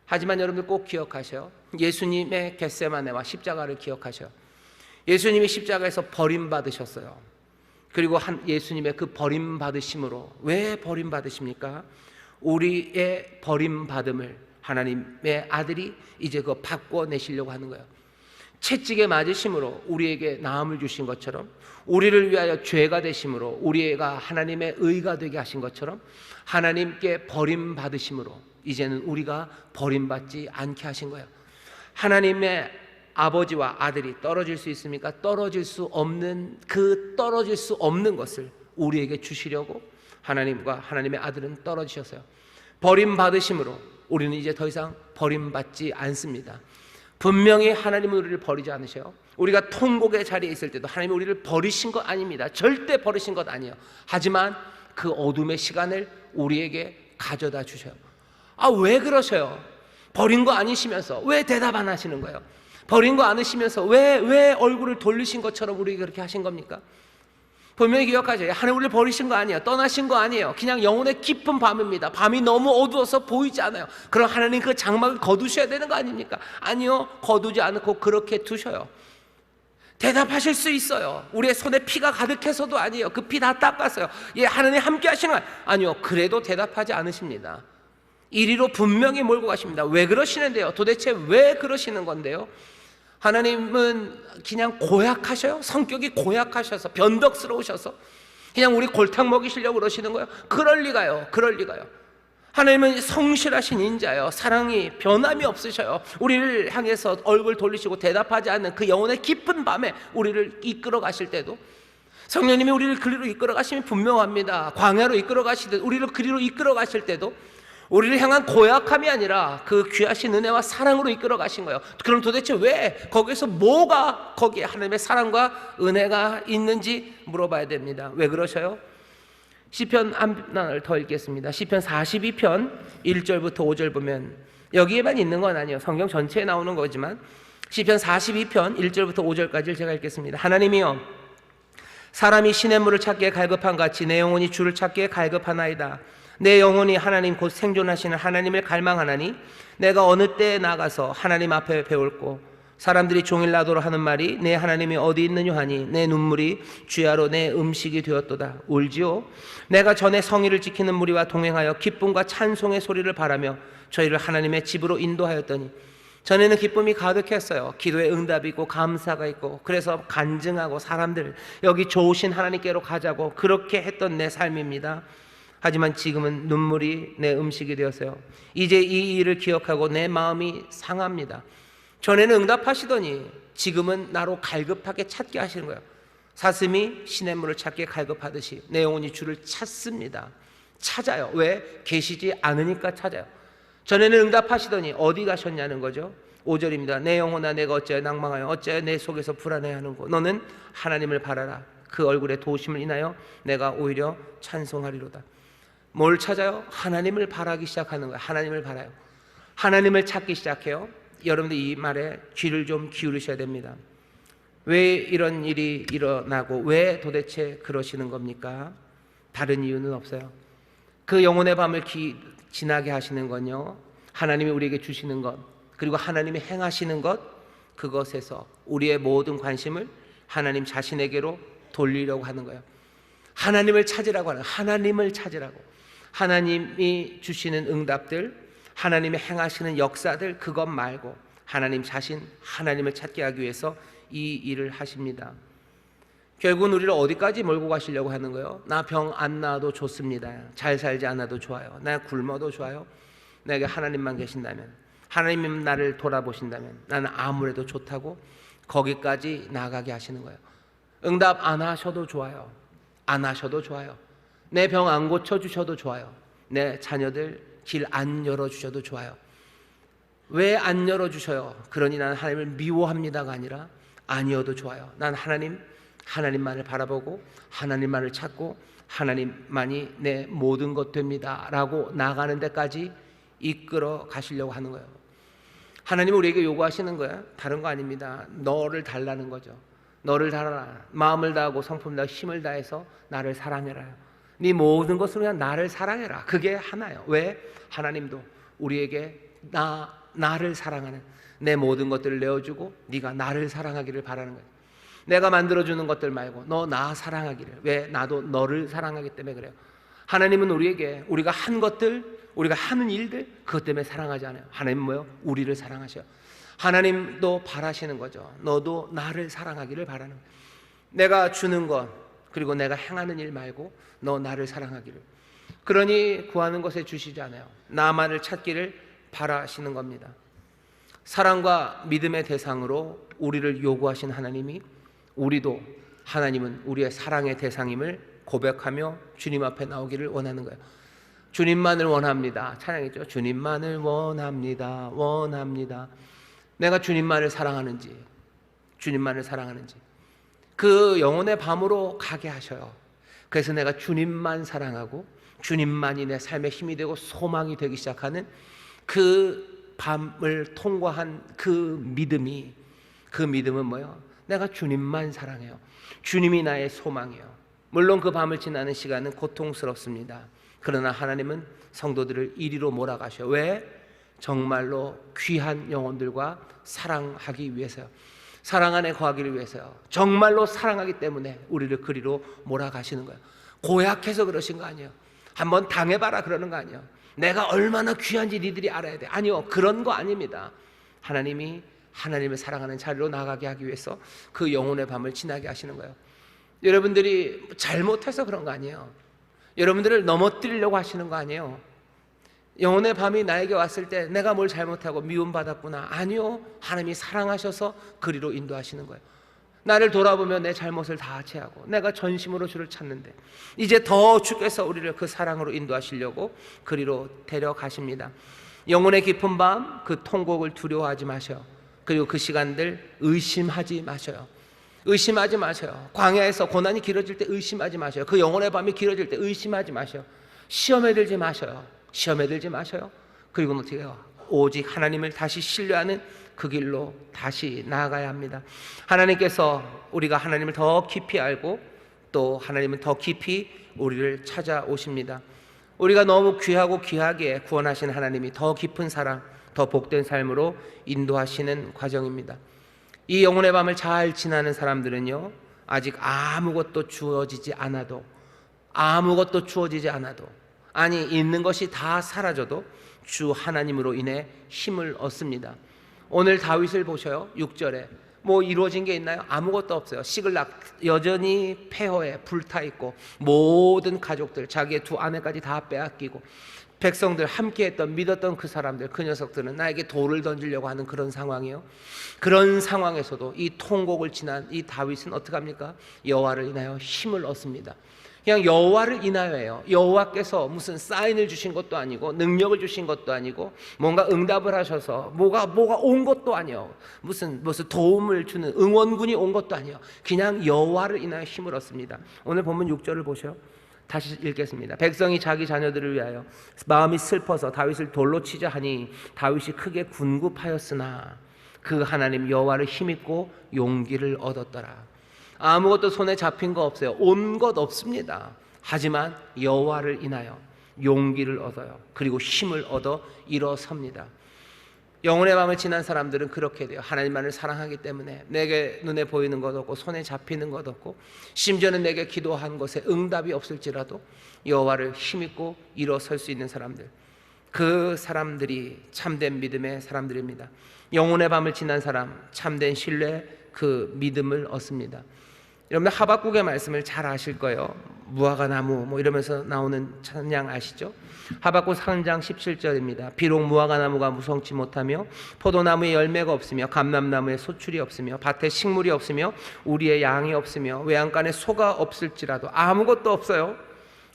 하지만 여러분들 꼭 기억하셔요. 예수님의 겟세마네와 십자가를 기억하셔요. 예수님이 십자가에서 버림받으셨어요. 그리고 예수님의 그 버림받으심으로, 왜 버림받으십니까? 우리의 버림받음을 하나님의 아들이 이제 그거 바꿔내시려고 하는 거예요. 채찍에 맞으심으로 우리에게 나음을 주신 것처럼, 우리를 위하여 죄가 되심으로 우리가 하나님의 의가 되게 하신 것처럼, 하나님께 버림받으심으로 이제는 우리가 버림받지 않게 하신 거예요. 하나님의 아버지와 아들이 떨어질 수 있습니까? 떨어질 수 없는 것을 우리에게 주시려고 하나님과 하나님의 아들은 떨어지셨어요. 버림받으심으로 우리는 이제 더 이상 버림받지 않습니다. 분명히 하나님은 우리를 버리지 않으셔요. 우리가 통곡의 자리에 있을 때도 하나님은 우리를 버리신 것 아닙니다. 절대 버리신 것 아니에요. 하지만 그 어둠의 시간을 우리에게 가져다 주셔요. 왜 그러셔요? 버린 거 아니시면서 왜 대답 안 하시는 거예요? 버린 거 아니시면서 왜 얼굴을 돌리신 것처럼 우리에게 그렇게 하신 겁니까? 분명히 기억하세요. 하나님 우리를 버리신 거 아니에요. 떠나신 거 아니에요. 그냥 영혼의 깊은 밤입니다. 밤이 너무 어두워서 보이지 않아요. 그럼 하나님 그 장막을 거두셔야 되는 거 아닙니까? 아니요, 거두지 않고 그렇게 두셔요. 대답하실 수 있어요. 우리의 손에 피가 가득해서도 아니에요. 그 피 다 닦았어요. 예, 하나님 함께 하시는 거예요. 아니요, 그래도 대답하지 않으십니다. 이리로 분명히 몰고 가십니다. 왜 그러시는데요? 도대체 왜 그러시는 건데요? 하나님은 그냥 고약하셔요? 성격이 고약하셔서 변덕스러우셔서 그냥 우리 골탕 먹이시려고 그러시는 거예요? 그럴 리가요. 그럴 리가요. 하나님은 성실하신 인자요, 사랑이 변함이 없으셔요. 우리를 향해서 얼굴 돌리시고 대답하지 않는 그 영혼의 깊은 밤에 우리를 이끌어 가실 때도, 성령님이 우리를 그리로 이끌어 가심이 분명합니다. 광야로 이끌어 가시듯 우리를 그리로 이끌어 가실 때도 우리를 향한 고약함이 아니라 그 귀하신 은혜와 사랑으로 이끌어 가신 거예요. 그럼 도대체 왜 거기서 뭐가 거기에 하나님의 사랑과 은혜가 있는지 물어봐야 됩니다. 왜 그러셔요? 시편 하나를 더 읽겠습니다. 시편 42편 1절부터 5절 보면, 여기에만 있는 건 아니에요. 성경 전체에 나오는 거지만 시편 42편 1절부터 5절까지를 제가 읽겠습니다. 하나님이여, 사람이 시냇물을 찾기에 갈급한 같이 내 영혼이 주를 찾기에 갈급하나이다. 내 영혼이 하나님 곧 생존하시는 하나님을 갈망하나니 내가 어느 때에 나가서 하나님 앞에 배울고, 사람들이 종일 나더러 하는 말이 내 하나님이 어디 있느냐 하니 내 눈물이 주야로 내 음식이 되었도다. 울지요. 내가 전에 성의를 지키는 무리와 동행하여 기쁨과 찬송의 소리를 바라며 저희를 하나님의 집으로 인도하였더니, 전에는 기쁨이 가득했어요. 기도에 응답이 있고 감사가 있고, 그래서 간증하고 사람들 여기 좋으신 하나님께로 가자고 그렇게 했던 내 삶입니다. 하지만 지금은 눈물이 내 음식이 되었어요. 이제 이 일을 기억하고 내 마음이 상합니다. 전에는 응답하시더니 지금은 나로 갈급하게 찾게 하시는 거예요. 사슴이 시냇물을 찾게 갈급하듯이 내 영혼이 주를 찾습니다. 찾아요. 왜? 계시지 않으니까 찾아요. 전에는 응답하시더니 어디 가셨냐는 거죠. 5절입니다. 내 영혼아, 내가 어찌하여 낭망하여 어찌하여 내 속에서 불안해하는고. 너는 하나님을 바라라. 그 얼굴의 도우심을 인하여 내가 오히려 찬송하리로다. 뭘 찾아요? 하나님을 바라기 시작하는 거예요. 하나님을 바라요. 하나님을 찾기 시작해요. 여러분들 이 말에 귀를 좀 기울이셔야 됩니다. 왜 이런 일이 일어나고 왜 도대체 그러시는 겁니까? 다른 이유는 없어요. 그 영혼의 밤을 지나게 하시는 건요, 하나님이 우리에게 주시는 것, 그리고 하나님이 행하시는 것, 그것에서 우리의 모든 관심을 하나님 자신에게로 돌리려고 하는 거예요. 하나님을 찾으라고 하는, 하나님을 찾으라고. 하나님이 주시는 응답들, 하나님이 행하시는 역사들, 그것 말고 하나님 자신, 하나님을 찾게 하기 위해서 이 일을 하십니다. 결국은 우리를 어디까지 몰고 가시려고 하는 거예요? 나 병 안 나아도 좋습니다. 잘 살지 않아도 좋아요. 나 굶어도 좋아요. 내게 하나님만 계신다면, 하나님이 나를 돌아보신다면 나는 아무래도 좋다고 거기까지 나가게 하시는 거예요. 응답 안 하셔도 좋아요. 안 하셔도 좋아요. 내 병 안 고쳐주셔도 좋아요. 내 자녀들 길 안 열어주셔도 좋아요. 왜 안 열어주셔요? 그러니 나는 하나님을 미워합니다가 아니라 아니어도 좋아요. 난 하나님만을 바라보고 하나님만을 찾고 하나님만이 내 모든 것 됩니다 라고 나가는 데까지 이끌어 가시려고 하는 거예요. 하나님은 우리에게 요구하시는 거예요. 다른 거 아닙니다. 너를 달라는 거죠. 너를 달아라. 마음을 다하고 성품 다하고 힘을 다해서 나를 사랑해라. 네 모든 것으로 그냥 나를 사랑해라. 그게 하나예요. 왜? 하나님도 우리에게 나를 사랑하는, 내 모든 것들을 내어주고 네가 나를 사랑하기를 바라는 거예요. 내가 만들어주는 것들 말고 너 나 사랑하기를. 왜? 나도 너를 사랑하기 때문에 그래요. 하나님은 우리에게 우리가 한 것들, 우리가 하는 일들, 그것 때문에 사랑하지 않아요. 하나님은 뭐요? 우리를 사랑하셔요. 하나님도 바라시는 거죠. 너도 나를 사랑하기를 바라는 거예요. 내가 주는 것, 그리고 내가 행하는 일 말고 너 나를 사랑하기를. 그러니 구하는 것에 주시지 않아요. 나만을 찾기를 바라시는 겁니다. 사랑과 믿음의 대상으로 우리를 요구하신 하나님이, 우리도 하나님은 우리의 사랑의 대상임을 고백하며 주님 앞에 나오기를 원하는 거예요. 주님만을 원합니다. 찬양했죠. 주님만을 원합니다. 원합니다. 내가 주님만을 사랑하는지, 주님만을 사랑하는지, 그 영혼의 밤으로 가게 하셔요. 그래서 내가 주님만 사랑하고 주님만이 내 삶의 힘이 되고 소망이 되기 시작하는 그 밤을 통과한 그 믿음이, 그 믿음은 뭐예요? 내가 주님만 사랑해요. 주님이 나의 소망이에요. 물론 그 밤을 지나는 시간은 고통스럽습니다. 그러나 하나님은 성도들을 이리로 몰아가셔요. 왜? 정말로 귀한 영혼들과 사랑하기 위해서요. 사랑 안에 거하기를 위해서요. 정말로 사랑하기 때문에 우리를 그리로 몰아가시는 거예요. 고약해서 그러신 거 아니에요. 한번 당해봐라 그러는 거 아니에요. 내가 얼마나 귀한지 니들이 알아야 돼. 아니요, 그런 거 아닙니다. 하나님이 하나님을 사랑하는 자리로 나가게 하기 위해서 그 영혼의 밤을 지나게 하시는 거예요. 여러분들이 잘못해서 그런 거 아니에요. 여러분들을 넘어뜨리려고 하시는 거 아니에요. 영혼의 밤이 나에게 왔을 때 내가 뭘 잘못하고 미움받았구나. 아니요, 하나님이 사랑하셔서 그리로 인도하시는 거예요. 나를 돌아보면 내 잘못을 다 체하고 내가 전심으로 주를 찾는데 이제 더 주께서 우리를 그 사랑으로 인도하시려고 그리로 데려가십니다. 영혼의 깊은 밤, 그 통곡을 두려워하지 마셔요. 그리고 그 시간들 의심하지 마셔요. 의심하지 마셔요. 광야에서 고난이 길어질 때 의심하지 마셔요. 그 영혼의 밤이 길어질 때 의심하지 마셔요. 시험에 들지 마셔요. 시험에 들지 마셔요. 그리고 어떻게 해요? 오직 하나님을 다시 신뢰하는 그 길로 다시 나아가야 합니다. 하나님께서 우리가 하나님을 더 깊이 알고 또 하나님은 더 깊이 우리를 찾아오십니다. 우리가 너무 귀하고 귀하게 구원하신 하나님이 더 깊은 사랑, 더 복된 삶으로 인도하시는 과정입니다. 이 영혼의 밤을 잘 지나는 사람들은요, 아직 아무것도 주어지지 않아도 아니 있는 것이 다 사라져도 주 하나님으로 인해 힘을 얻습니다. 오늘 다윗을 보셔요. 6절에 뭐 이루어진 게 있나요? 아무것도 없어요. 시글락 여전히 폐허에 불타있고 모든 가족들 자기의 두 아내까지 다 빼앗기고 백성들 함께했던 믿었던 그 사람들 그 녀석들은 나에게 돌을 던지려고 하는 그런 상황이에요. 그런 상황에서도 이 통곡을 지난 이 다윗은 어떻게 합니까? 여호와를 인하여 힘을 얻습니다. 그냥 여호와를 인하여예요. 여호와께서 무슨 사인을 주신 것도 아니고 능력을 주신 것도 아니고 뭔가 응답을 하셔서 뭐가 온 것도 아니에요. 무슨 도움을 주는 응원군이 온 것도 아니에요. 그냥 여호와를 인하여 힘을 얻습니다. 오늘 본문 6절을 보셔요. 다시 읽겠습니다. 백성이 자기 자녀들을 위하여 마음이 슬퍼서 다윗을 돌로 치자 하니 다윗이 크게 군굽하였으나 그 하나님 여호와를 힘입고 용기를 얻었더라. 아무것도 손에 잡힌 거 없어요. 온 것 없습니다. 하지만 여호와를 인하여 용기를 얻어요. 그리고 힘을 얻어 일어섭니다. 영혼의 밤을 지난 사람들은 그렇게 돼요. 하나님만을 사랑하기 때문에 내게 눈에 보이는 것 없고 손에 잡히는 것 없고 심지어는 내게 기도한 것에 응답이 없을지라도 여호와를 힘입고 일어설 수 있는 사람들, 그 사람들이 참된 믿음의 사람들입니다. 영혼의 밤을 지난 사람, 참된 신뢰, 그 믿음을 얻습니다. 여러분들 하박국의 말씀을 잘 아실 거예요. 무화과 나무 뭐 이러면서 나오는 찬양 아시죠? 하박국 3장 17절입니다. 비록 무화과 나무가 무성치 못하며 포도나무에 열매가 없으며 감람나무에 소출이 없으며 밭에 식물이 없으며 우리의 양이 없으며 외양간에 소가 없을지라도 아무것도 없어요.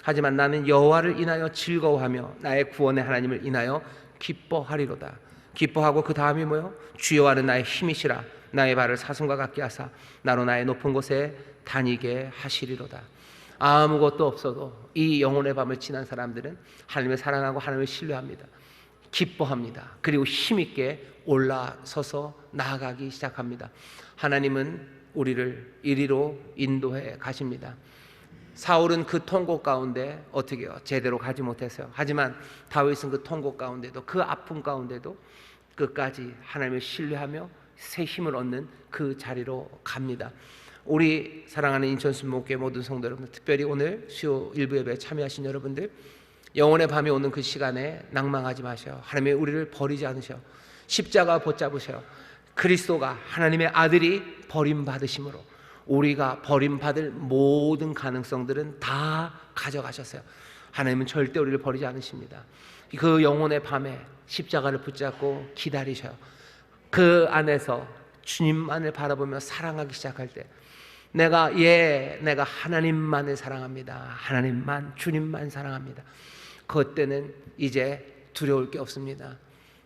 하지만 나는 여호와를 인하여 즐거워하며 나의 구원의 하나님을 인하여 기뻐하리로다. 기뻐하고 그 다음이 뭐요? 주여와는 나의 힘이시라. 나의 발을 사슴과 같게 하사 나로 나의 높은 곳에 다니게 하시리로다. 아무것도 없어도 이 영혼의 밤을 지난 사람들은 하나님을 사랑하고 하나님을 신뢰합니다. 기뻐합니다. 그리고 힘있게 올라서서 나아가기 시작합니다. 하나님은 우리를 이리로 인도해 가십니다. 사울은 그 통곡 가운데 어떻게 해요? 제대로 가지 못했어요. 하지만 다윗은 그 통곡 가운데도 그 아픔 가운데도 끝까지 하나님을 신뢰하며 새 힘을 얻는 그 자리로 갑니다. 우리 사랑하는 인천순복교회 모든 성도 여러분, 특별히 오늘 수요 일부 예배에 참여하신 여러분들, 영혼의 밤이 오는 그 시간에 낭망하지 마셔요. 하나님이 우리를 버리지 않으셔. 십자가 붙잡으셔요. 그리스도가 하나님의 아들이 버림받으심으로 우리가 버림받을 모든 가능성들은 다 가져가셨어요. 하나님은 절대 우리를 버리지 않으십니다. 그 영혼의 밤에 십자가를 붙잡고 기다리셔요. 그 안에서 주님만을 바라보며 사랑하기 시작할 때 내가 하나님만을 사랑합니다. 하나님만, 주님만 사랑합니다. 그때는 이제 두려울 게 없습니다.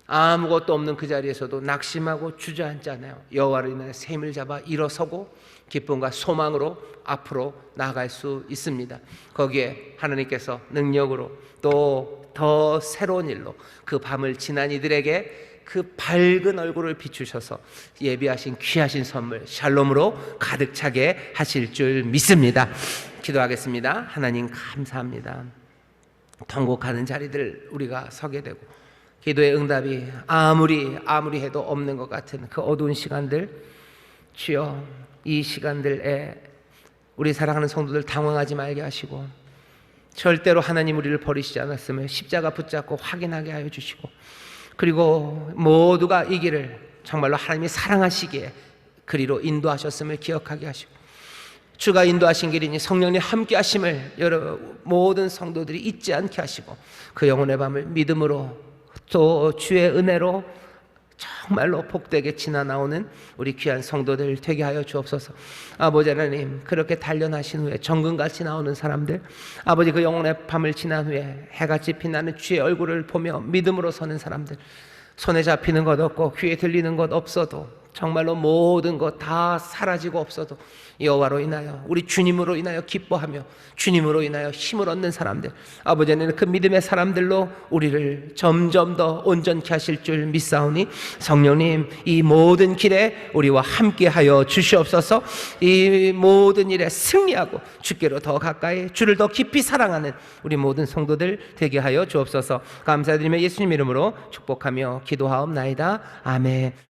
아무것도 없는 그 자리에서도 낙심하고 주저앉지 않아요. 여호와를 인하여 셈을 잡아 일어서고 기쁨과 소망으로 앞으로 나아갈 수 있습니다. 거기에 하나님께서 능력으로 또 더 새로운 일로 그 밤을 지난 이들에게 그 밝은 얼굴을 비추셔서 예비하신 귀하신 선물 샬롬으로 가득 차게 하실 줄 믿습니다. 기도하겠습니다. 하나님 감사합니다. 통곡하는 자리들 우리가 서게 되고 기도의 응답이 아무리 해도 없는 것 같은 그 어두운 시간들, 주여, 이 시간들에 우리 사랑하는 성도들 당황하지 말게 하시고 절대로 하나님 우리를 버리시지 않았음을 십자가 붙잡고 확인하게 하여 주시고, 그리고 모두가 이 길을 정말로 하나님이 사랑하시기에 그리로 인도하셨음을 기억하게 하시고, 주가 인도하신 길이니 성령님 함께 하심을 여러 모든 성도들이 잊지 않게 하시고, 그 영혼의 밤을 믿음으로 또 주의 은혜로 정말로 복되게 지나 나오는 우리 귀한 성도들 되게 하여 주옵소서. 아버지 하나님, 그렇게 단련하신 후에 정금같이 나오는 사람들, 아버지 그 영혼의 밤을 지난 후에 해같이 빛나는 주의 얼굴을 보며 믿음으로 서는 사람들, 손에 잡히는 것 없고 귀에 들리는 것 없어도 정말로 모든 것 다 사라지고 없어도 여호와로 인하여 우리 주님으로 인하여 기뻐하며 주님으로 인하여 힘을 얻는 사람들, 아버지 하나님 그 믿음의 사람들로 우리를 점점 더 온전케 하실 줄 믿사오니 성령님 이 모든 길에 우리와 함께하여 주시옵소서. 이 모든 일에 승리하고 주께로 더 가까이 주를 더 깊이 사랑하는 우리 모든 성도들 되게 하여 주옵소서. 감사드리며 예수님 이름으로 축복하며 기도하옵나이다. 아멘.